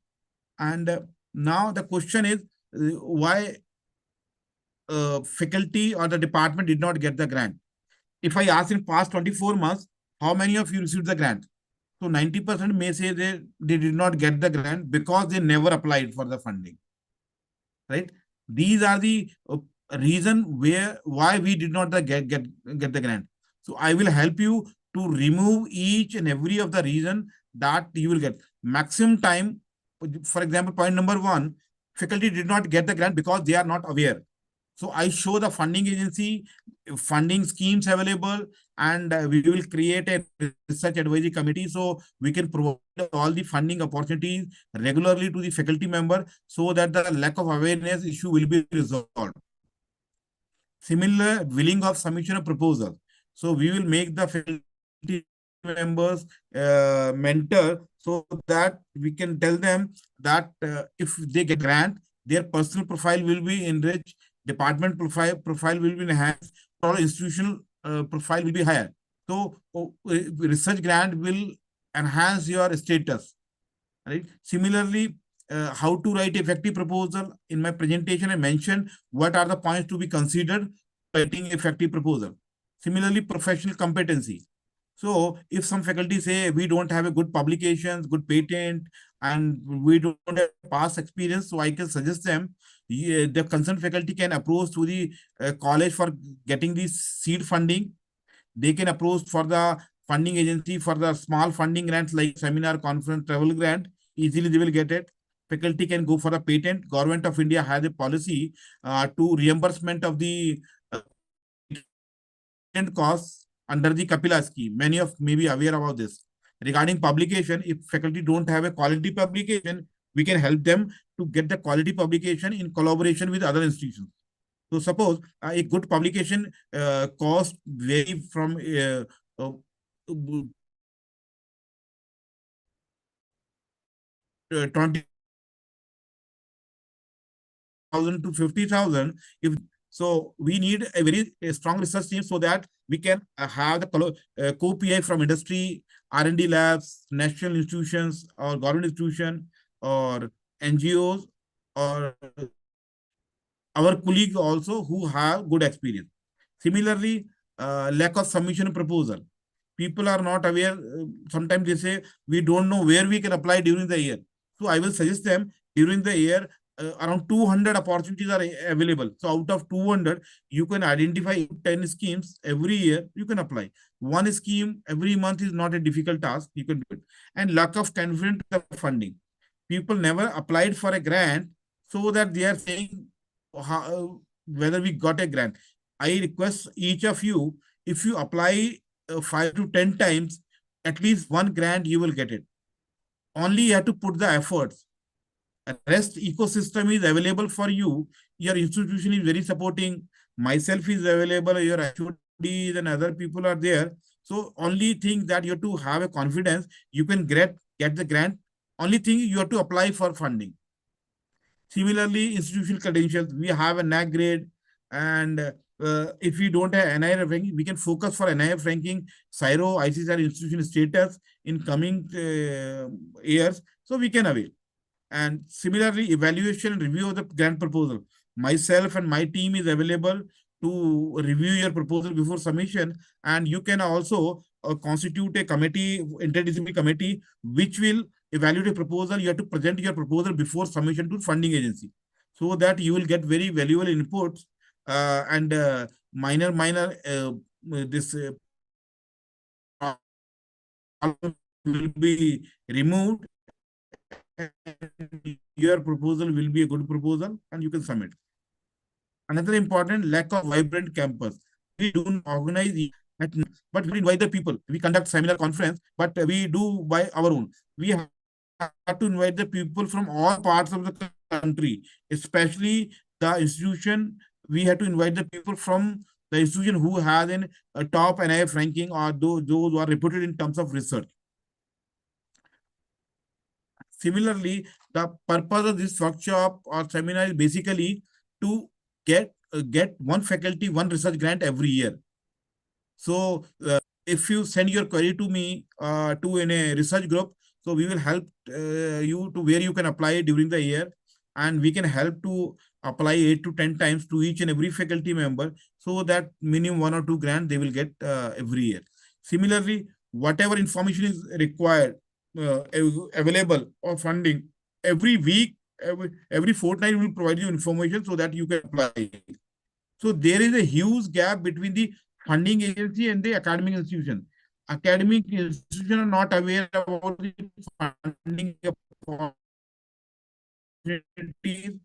And now the question is why faculty or the department did not get the grant. If I ask in past 24 months, how many of you received the grant? So 90% may say they did not get the grant because they never applied for the funding, right? These are the reason why we did not get the grant. So I will help you to remove each and every of the reason that you will get. Maximum time, for example, point number 1, faculty did not get the grant because they are not aware. So I show the funding agency, funding schemes available, and we will create a research advisory committee so we can provide all the funding opportunities regularly to the faculty member so that the lack of awareness issue will be resolved. Similar willing of submission of proposal. So we will make the faculty members mentor so that we can tell them that if they get grant, their personal profile will be enriched, department profile will be enhanced, or institutional profile will be higher. So research grant will enhance your status, right? Similarly, how to write effective proposal. In my presentation, I mentioned what are the points to be considered writing effective proposal. Similarly, professional competency. So if some faculty say we don't have a good publications, good patent, and we don't have past experience, so I can suggest them, the concerned faculty can approach to the college for getting the seed funding. They can approach for the funding agency for the small funding grants like seminar, conference, travel grant. Easily they will get it. Faculty can go for the patent. Government of India has a policy to reimbursement of the patent costs under the Kapila scheme. Many of may be aware about this. Regarding publication, if faculty don't have a quality publication, we can help them to get the quality publication in collaboration with other institutions. So suppose a good publication cost vary from 20,000 to 50,000. If so, we need a very strong research team so that we can have the co-PI from industry, R&D labs, national institutions, or government institution, or NGOs, or our colleagues also who have good experience. Similarly, lack of submission proposal. People are not aware. Sometimes they say, we don't know where we can apply during the year. So I will suggest them during the year, around 200 opportunities are available. So out of 200, you can identify 10 schemes every year, you can apply. One scheme every month is not a difficult task, you can do it. And lack of confidence of funding. People never applied for a grant, so that they are saying whether we got a grant. I request each of you, if you apply 5 to 10 times, at least one grant you will get it. Only you have to put the efforts. Rest ecosystem is available for you. Your institution is very supporting. Myself is available. Your HODs and other people are there. So only thing that you have to have a confidence, you can get the grant. Only thing you have to apply for funding. Similarly, institutional credentials, we have a NAC grade, and if we don't have NIF ranking, we can focus for NIF ranking, CSIRO, ICSR institution status in coming years, so we can avail. And similarly, evaluation and review of the grant proposal. Myself and my team is available to review your proposal before submission, and you can also constitute a committee, interdisciplinary committee, which will evaluate a proposal. You have to present your proposal before submission to funding agency, so that you will get very valuable inputs and minor this will be removed. Your proposal will be a good proposal and you can submit. Another important, lack of vibrant campus. We don't organize it, but we invite the people. We conduct seminar conference, but we do by our own. We have to invite the people from all parts of the country, especially the institution. We have to invite the people from the institution who has a top NIF ranking, or those who are reputed in terms of research. Similarly, the purpose of this workshop or seminar is basically to get get one faculty, one research grant every year. So if you send your query to me to in a research group, so we will help you to where you can apply during the year, and we can help to apply 8 to 10 times to each and every faculty member, so that minimum 1 or 2 grant they will get every year. Similarly, whatever information is required, available or funding, every week, every fortnight, we will provide you information so that you can apply. So there is a huge gap between the funding agency and the academic institution. Academic institutions are not aware about the funding opportunities,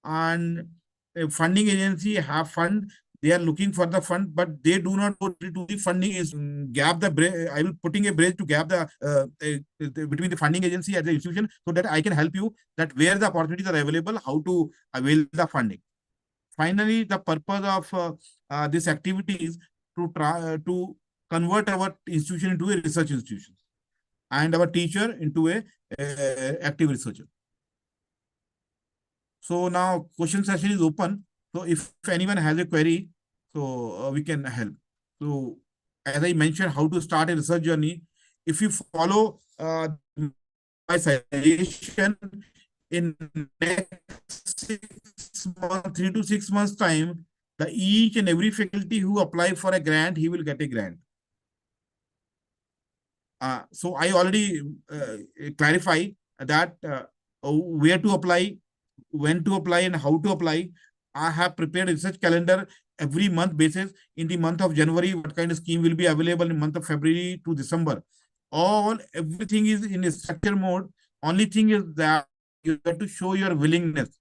and a funding agency have fund. They are looking for the fund, but they do not go to the funding is gap the bridge. I will putting a bridge to gap between the funding agency and the institution, so that I can help you that where the opportunities are available, how to avail the funding. Finally, the purpose of this activity is to try to convert our institution into a research institution and our teacher into a active researcher. So now question session is open. So if anyone has a query, so we can help. So as I mentioned, how to start a research journey. If you follow my suggestion, in next 6 months, 3 to 6 months time, the each and every faculty who apply for a grant, he will get a grant. So I already clarify that where to apply, when to apply, and how to apply. I have prepared a research calendar every month basis. In the month of January, what kind of scheme will be available in month of February to December. Everything is in a structure mode. Only thing is that you have to show your willingness,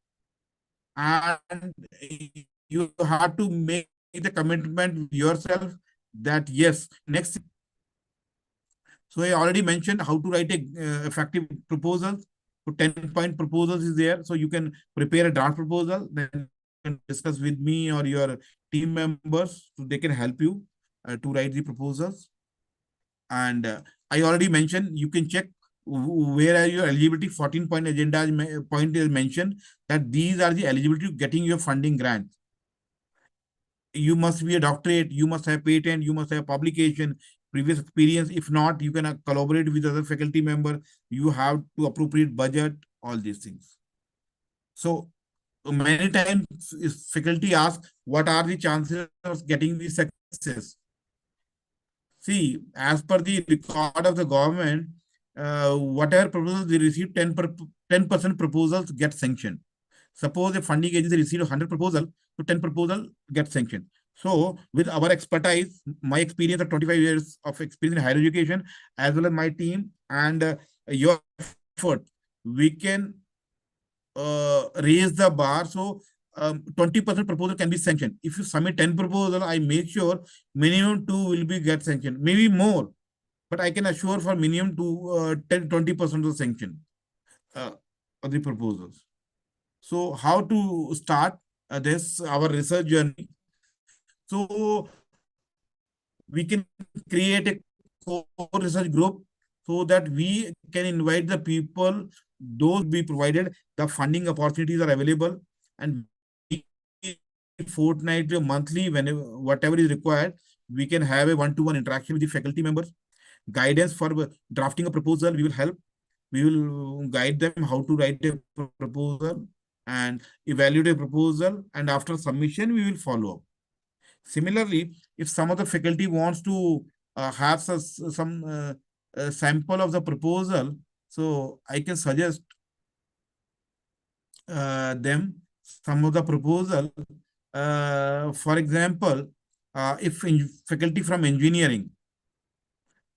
and you have to make the commitment yourself that yes, next. So I already mentioned how to write a effective proposal. So 10-point proposals is there. So you can prepare a draft proposal, then you can discuss with me or your team members, so they can help you to write the proposals. And I already mentioned, you can check where are your eligibility. 14-point agenda point is mentioned that these are the eligibility to getting your funding grant. You must be a doctorate, you must have patent, you must have publication, previous experience. If not, you can collaborate with other faculty member. You have to appropriate budget, all these things. So many times faculty ask, what are the chances of getting the success? See, as per the record of the government, whatever proposals they receive, 10% proposals get sanctioned. Suppose a funding agency received 100 proposal, so 10 proposal get sanctioned. So with our expertise, my experience of 25 years of experience in higher education, as well as my team and your effort, we can raise the bar. So 20% proposal can be sanctioned. If you submit 10 proposal, I make sure minimum 2 will be get sanctioned, maybe more, but I can assure for minimum 10-20% of sanction of the proposals. So how to start this our research journey? So we can create a core research group so that we can invite the people, those be provided the funding opportunities are available, and fortnightly or monthly, whenever whatever is required, we can have a one-to-one interaction with the faculty members. Guidance for drafting a proposal, we will help. We will guide them how to write a proposal and evaluate a proposal, and after submission, we will follow up. Similarly, if some of the faculty wants to have some sample of the proposal, so I can suggest them some of the proposal. For example, if faculty from engineering,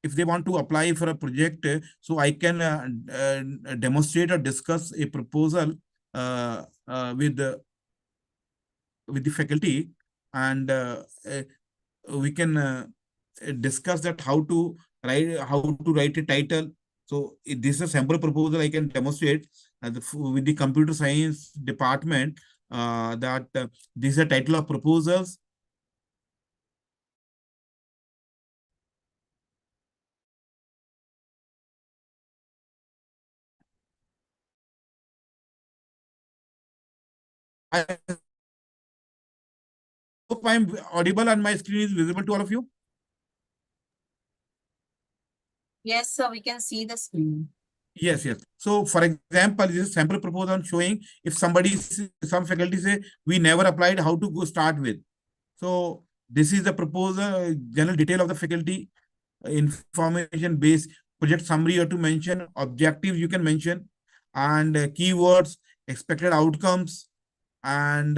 if they want to apply for a project, so I can demonstrate or discuss a proposal with the faculty, and we can discuss that how to write a title. So if this is a sample proposal, I can demonstrate with the computer science department that this is a title of proposals. I I'm audible and my screen is visible to all of you. Yes, sir, we can see the screen. Yes, yes. So, for example, this is a sample proposal showing if some faculty say we never applied, how to go start with. So, this is the proposal, general detail of the faculty, information based project summary you have to mention, objectives you can mention, and keywords, expected outcomes, and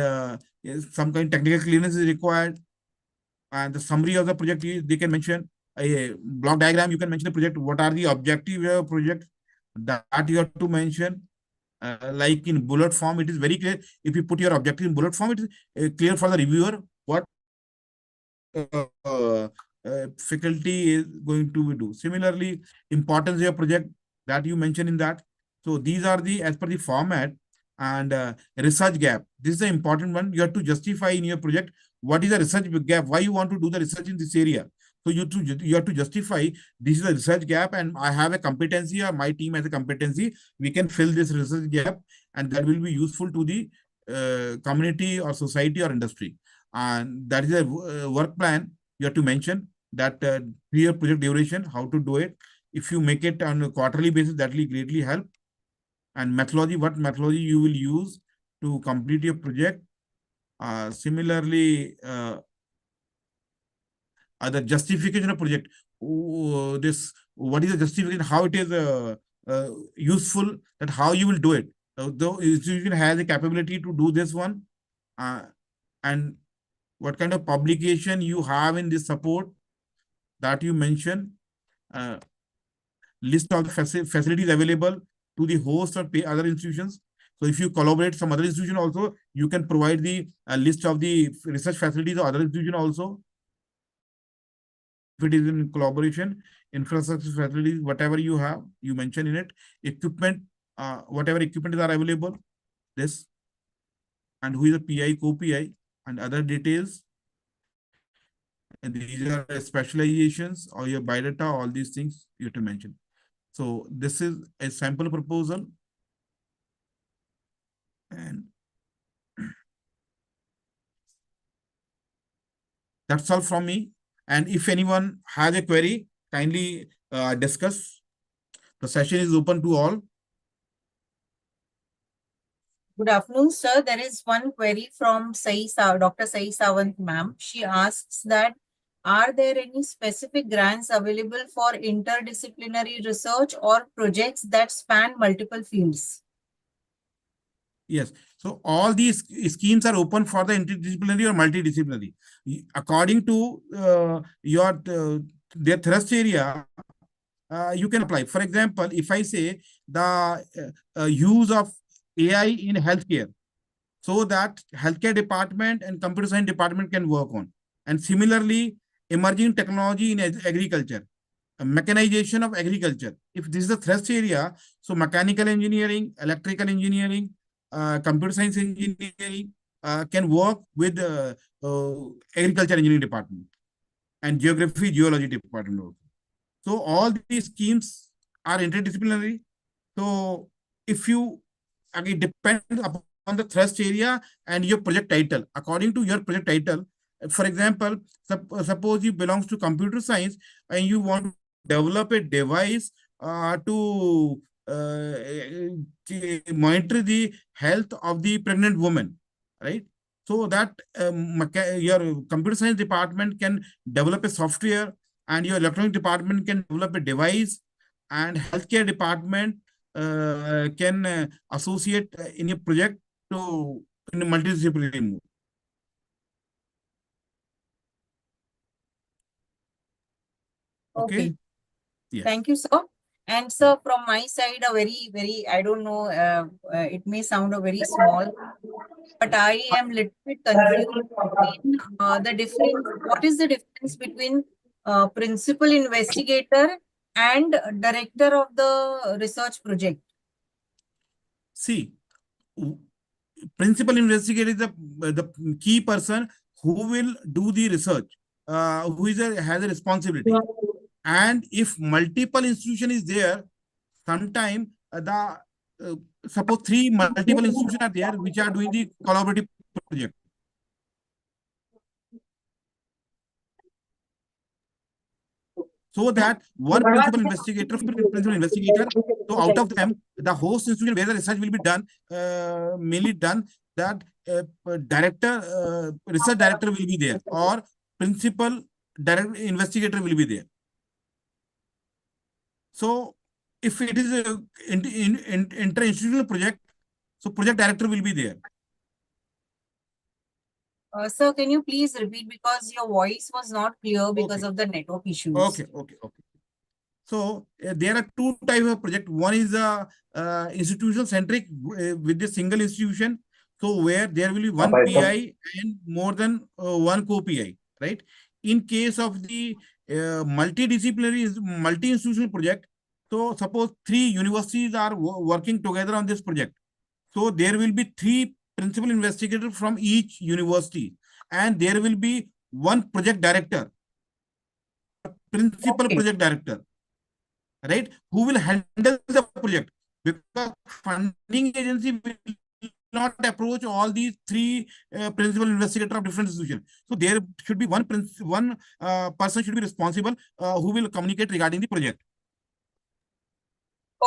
yes, some kind of technical clearance is required. And the summary of the project is they can mention a block diagram. You can mention the project. What are the objectives of project that you have to mention. Like in bullet form, it is very clear. If you put your objective in bullet form, it is clear for the reviewer what faculty is going to do. Similarly, importance of your project that you mentioned in that. So these are the as per the format. And research gap. This is the important one. You have to justify in your project what is the research gap, why you want to do the research in this area. So you have to justify this is a research gap and I have a competency or my team has a competency. We can fill this research gap and that will be useful to the community or society or industry. And that is a work plan. You have to mention that clear project duration, how to do it. If you make it on a quarterly basis, that will greatly help. And methodology, what methodology you will use to complete your project. Similarly, the justification of project. What is the justification? How it is useful? That how you will do it. Though institution has the capability to do this one, and what kind of publication you have in this support that you mentioned. List of the facilities available to the host or other institutions. So if you collaborate some other institution also, you can provide the list of the research facilities or other institution also. If it is in collaboration, infrastructure facilities, whatever you have, you mention in it, equipment, whatever equipment are available, this, and who is the PI, co-PI, and other details. And these are specializations or your biodata, all these things you have to mention. So this is a sample proposal. And that's all from me. And if anyone has a query, kindly discuss. The session is open to all. Good afternoon, sir. There is one query from Dr. Sai Sawant ma'am. She asks that, are there any specific grants available for interdisciplinary research or projects that span multiple fields? Yes. So all these schemes are open for the interdisciplinary or multidisciplinary. According to their thrust area, you can apply. For example, if I say the use of AI in healthcare, so that healthcare department and computer science department can work on. And similarly, emerging technology in agriculture, mechanization of agriculture. If this is the thrust area, so mechanical engineering, electrical engineering, computer science engineering can work with agriculture engineering department and geography, geology department also. So all these schemes are interdisciplinary. So if you, again, depend upon the thrust area and your project title. According to your project title, for example, suppose you belongs to computer science and you want to develop a device to monitor the health of the pregnant woman, right? So that your computer science department can develop a software and your electronic department can develop a device and healthcare department can associate in a project to in a multidisciplinary mode. Okay. Yes. Thank you, sir. And sir, from my side, a very, I don't know, it may sound a very small, but I am little bit confused between the difference. What is the difference between principal investigator and director of the research project? See, principal investigator is the key person who will do the research, who has a responsibility. And if multiple institution is there, sometime suppose 3 multiple institutions are there which are doing the collaborative project. So that one principal investigator, so out of them, the host institution where the research will be done, mainly done, that research director will be there, or principal direct investigator will be there. So if it is a inter-institutional project, so project director will be there. Sir, can you please repeat, because your voice was not clear because of the network issues. Okay. So there are two types of project. One is institution centric with the single institution. So where there will be one PI and more than one co-PI, right? In case of the multidisciplinary, multi-institutional project, so suppose 3 universities are working together on this project. So there will be 3 principal investigators from each university, and there will be one project director, principal project director, right, who will handle the project, because funding agency will not approach all these 3 principal investigators of different institutions. So there should be one person should be responsible who will communicate regarding the project.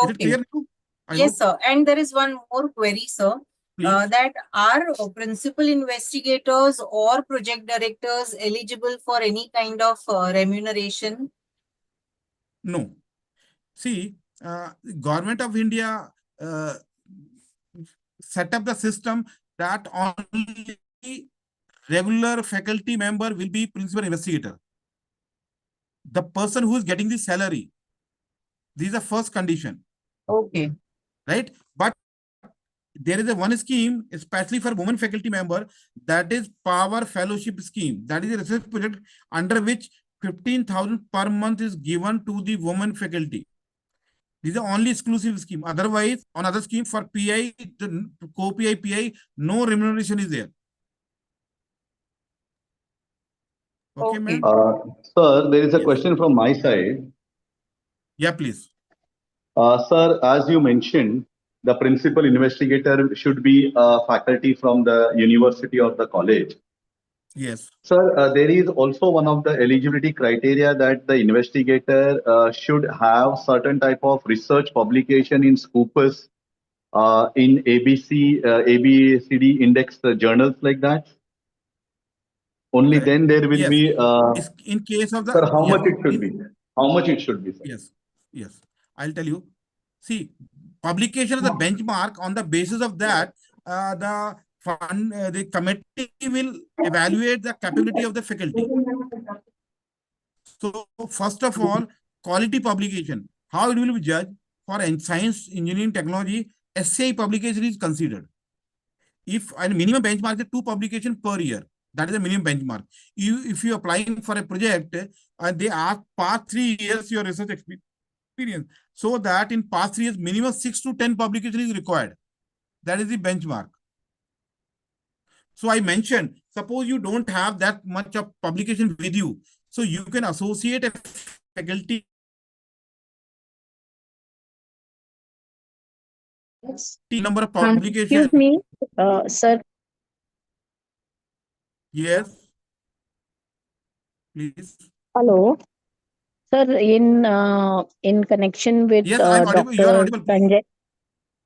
Is it clear? Yes, sir. And there is one more query, sir. That are principal investigators or project directors eligible for any kind of remuneration? No. See, Government of India set up the system that only regular faculty member will be principal investigator. The person who is getting the salary, this is the first condition. Okay. Right? But there is a one scheme, especially for women faculty member, that is Power Fellowship Scheme. That is a research project under which 15,000 per month is given to the women faculty. This is the only exclusive scheme. Otherwise, on other scheme for PI, the co-PI, PI, no remuneration is there. Okay, ma'am? Sir, there is a question from my side. Yeah, please. Sir, as you mentioned, the principal investigator should be a faculty from the university or the college. Yes. Sir, there is also one of the eligibility criteria that the investigator should have certain type of research publication in Scopus, in ABCD index journals like that. Only then there will be. In case of the. Sir, how much it should be? How much it should be, sir? Yes. I'll tell you. See, publication is a benchmark. On the basis of that, the committee will evaluate the capability of the faculty. So first of all, quality publication. How it will be judged? For science, engineering, technology, SCI publication is considered. If a minimum benchmark is 2 publications per year, that is a minimum benchmark. If you are applying for a project and they ask past 3 years your research experience, so that in past 3 years minimum 6 to 10 publications is required. That is the benchmark. So I mentioned, suppose you don't have that much of publication with you, so you can associate a faculty. Number of publications. Excuse me, sir. Yes. Please. Hello. Sir, in connection with Yes, I'm audible. You are Dr. audible, please. Sanjay.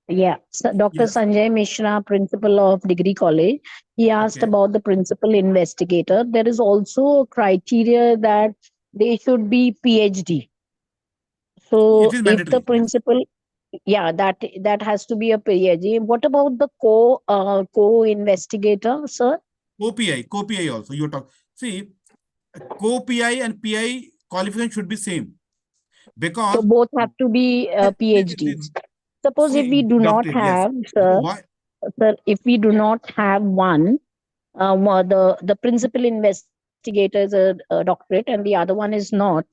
Yeah, so Dr. Sanjay Mishra, principal of Degree College, he asked about the principal investigator. There is also a criteria that they should be PhD. So if the principal, that has to be a PhD. What about the co-investigator, sir? Co-PI also. You talk. See, co-PI and PI qualification should be same, because so both have to be PhDs. Suppose if we do not have, sir, if we do not have one, the principal investigator is a doctorate and the other one is not,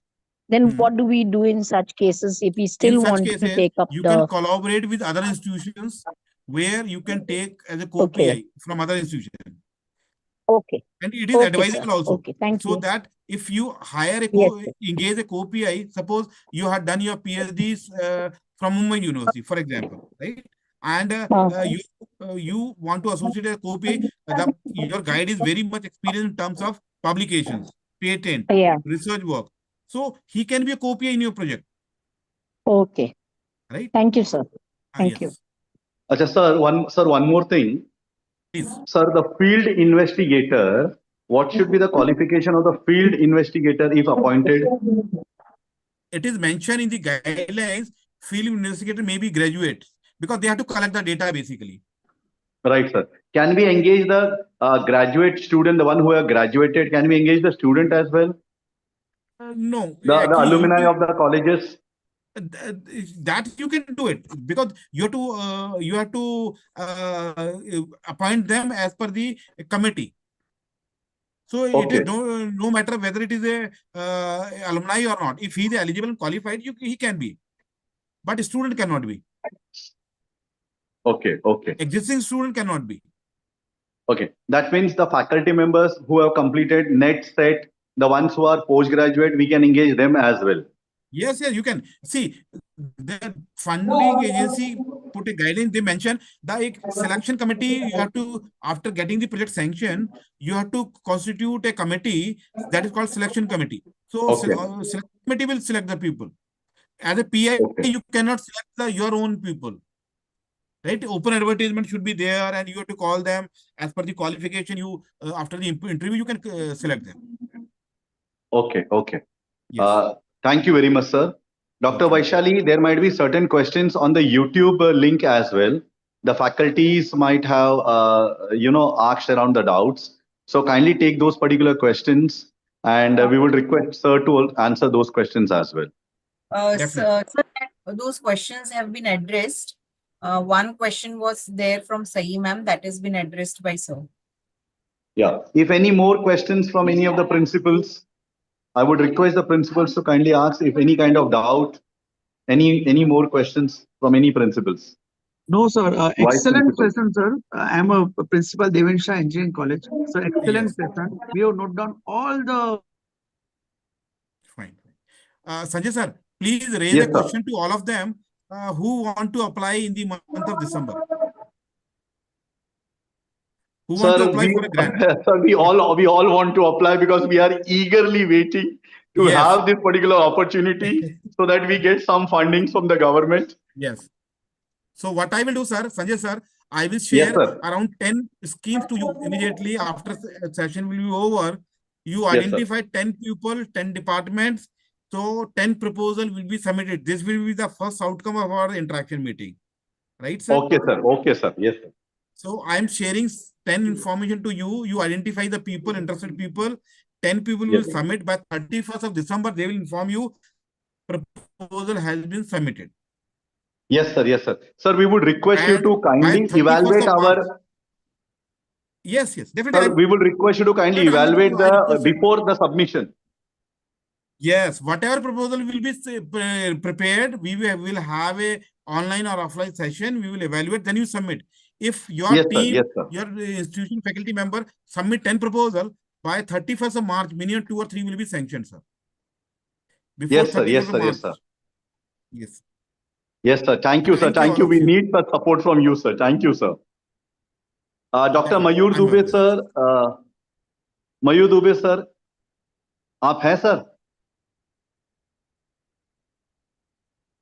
then what do we do in such cases if we still want to take up you can collaborate with other institutions where you can take as a co-PI from other institutions. Okay. And it is advisable also. Okay, thank you. So that if you hire engage a co-PI, suppose you had done your PhDs from Mumbai University, for example, right? And you want to associate a co-PI, your guide is very much experienced in terms of publications, patent, research work. So he can be a co-PI in your project, Okay. right? Thank you, sir. Thank you. Yes, Acha, sir, one more thing. please. Sir, the field investigator, what should be the qualification of the field investigator if appointed? It is mentioned in the guidelines, field investigator may be graduate because they have to collect the data basically. Right, sir. Can we engage the graduate student, the one who have graduated? Can we engage the student as well? No, The actually, alumni of the colleges? that you can do it because you have to appoint them as per the committee. So it is Okay. no matter whether it is a alumni or not. If he is eligible and qualified, he can be, but a student cannot be. Okay. Okay. Existing student cannot be. Okay. That means the faculty members who have completed net set, the ones who are postgraduate, we can engage them as well. Yes, you can. See, the funding agency put a guideline, they mention the selection committee, you have to, after getting the project sanction, you have to constitute a committee that is called selection committee. So Okay. selection committee will select the people. As a PI, Okay. you cannot select your own people. Right? Open advertisement should be there and you have to call them as per the qualification. You after the interview, you can select them. Okay. Okay. Yes. Thank you very much, sir. Dr. Okay. Vaishali, there might be certain questions on the YouTube link as well. The faculties might have, asked around the doubts. So kindly take those particular questions and we would request sir to answer those questions as well. So those questions have been addressed. One question was there from Sayi ma'am that has been addressed by sir. Yeah. If any more questions from any of the principals, I would request the principals to kindly ask if any kind of doubt, any more questions from any principals. No, sir. Vice Excellent principal. session, sir. I am a principal Devensha Engineering College. So excellent Yes. session. We have noted down all the. Fine. Sanjay sir, please raise Yes, a sir. question to all of them who want to apply in the month of December. Who want to apply for a grant? Sir, we all want to apply because we are eagerly waiting to Yes. have this particular opportunity so that we get some funding from the government. Yes. So what I will do, sir, Sanjay sir, I will Yes, share sir. around 10 schemes to you immediately after session will be over. You Yes, sir. identify 10 people, 10 departments. So 10 proposal will be submitted. This will be the first outcome of our interaction meeting. Right, sir? Okay, sir. Okay, sir. Yes, sir. So I am sharing 10 information to you. You identify the people, interested people. 10 people will Yes, sir. submit by 31st of December. They will inform you proposal has been submitted. Yes, sir. Yes, sir. Sir, we would request you And to by kindly 31st evaluate of March. our. Yes, definitely. Sir, we would request you to kindly Definitely, I will evaluate do. I the request it. before the submission. Yes, whatever proposal will be prepared, we will have a online or offline session. We will evaluate, then you submit. If your Yes, sir. team, Yes, sir. your institution faculty member submit 10 proposal, by 31st of March, minimum 2 or 3 will be sanctioned, sir. Before Yes, sir. 31st Yes, of sir. March. Yes, sir. Yes. Yes, sir. Thank you, sir. Thank you, Thank all you. of We you. need the support from you, sir. Thank you, sir. Dr. Definitely. Mayur I'm Dubey, available. sir. Mayur Dubey, sir. आप हैं, sir?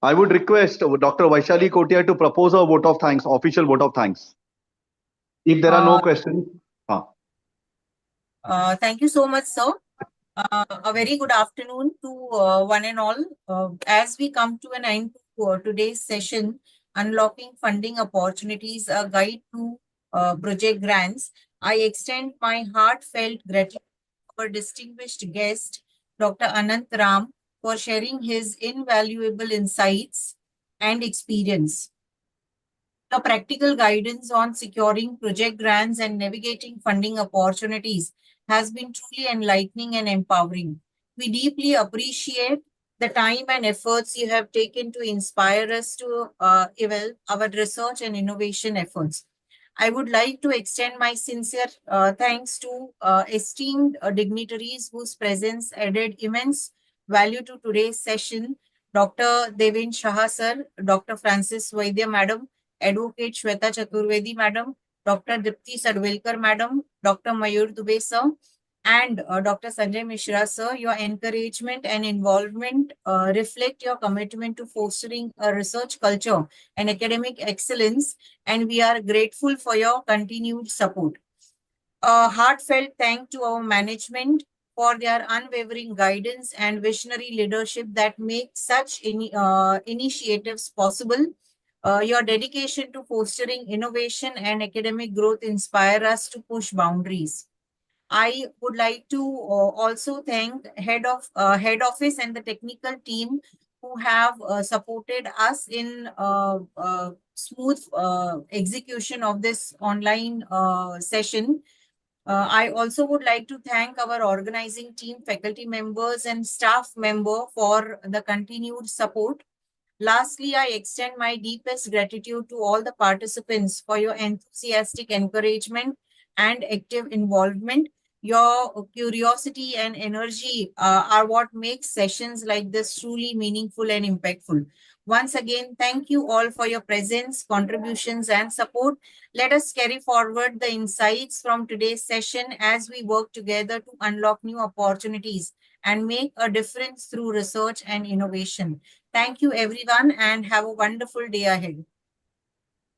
I would request Dr. Vaishali Kotia to propose a vote of thanks, official vote of thanks. If there are no questions. Thank you so much, sir. A very good afternoon to one and all. As we come to an end to today's session, Unlocking Funding Opportunities, a guide to project grants, I extend my heartfelt gratitude to our distinguished guest, Dr. Anant Ram, for sharing his invaluable insights and experience. The practical guidance on securing project grants and navigating funding opportunities has been truly enlightening and empowering. We deeply appreciate the time and efforts you have taken to inspire us to evolve our research and innovation efforts. I would like to extend my sincere thanks to esteemed dignitaries whose presence added immense value to today's session. Dr. Devin Shah sir, Dr. Francis Vaidya madam, Advocate Shweta Chaturvedi madam, Dr. Dipti Sadwelkar madam, Dr. Mayur Dubey sir, And Dr. Sanjay Mishra, sir, your encouragement and involvement reflect your commitment to fostering a research culture and academic excellence, and we are grateful for your continued support. A heartfelt thank to our management for their unwavering guidance and visionary leadership that make such initiatives possible. Your dedication to fostering innovation and academic growth inspire us to push boundaries. I would like to also thank head office and the technical team who have supported us in smooth execution of this online session. I also would like to thank our organizing team, faculty members, and staff member for the continued support. Lastly, I extend my deepest gratitude to all the participants for your enthusiastic encouragement and active involvement. Your curiosity and energy are what makes sessions like this truly meaningful and impactful. Once again, thank you all for your presence, contributions, and support. Let us carry forward the insights from today's session as we work together to unlock new opportunities and make a difference through research and innovation. Thank you, everyone, and have a wonderful day ahead.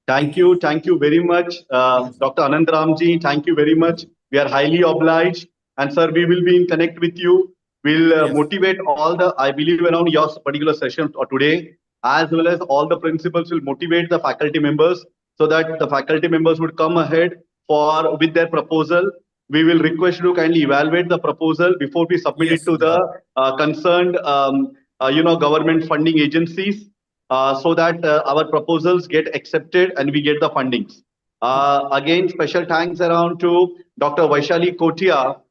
Thank you. Thank you very much, Dr. Anandramji. Thank you very much. We are highly obliged. And sir, we will be in connect with you. We'll motivate all the, I believe around your particular session or today, as well as all the principals will motivate the faculty members so that the faculty members would come ahead with their proposal. We will request you to kindly evaluate the proposal before we submit it to the concerned, government funding agencies. So that our proposals get accepted and we get the fundings. Again, special thanks around to Dr. Vaishali Kotia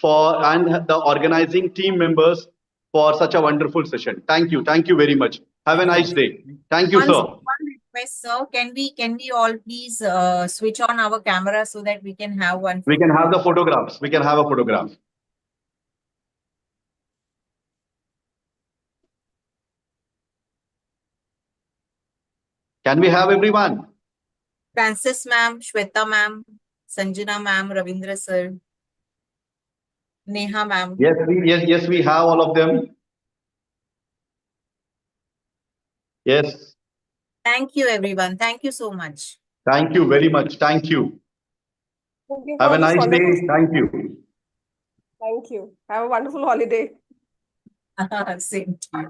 and the organizing team members for such a wonderful session. Thank you. Thank you very much. Have a nice day. Thank you, sir. One request, sir. Can we all please switch on our camera so that we can have one? We can have the photographs. We can have a photograph. Can we have everyone? Francis ma'am, Shweta ma'am, Sanjana ma'am, Ravindra sir, Neha ma'am. Yes, we have all of them. Yes. Thank you, everyone. Thank you so much. Thank you very much. Thank you. Have a nice day. Thank you. Thank you. Have a wonderful holiday. Same to you.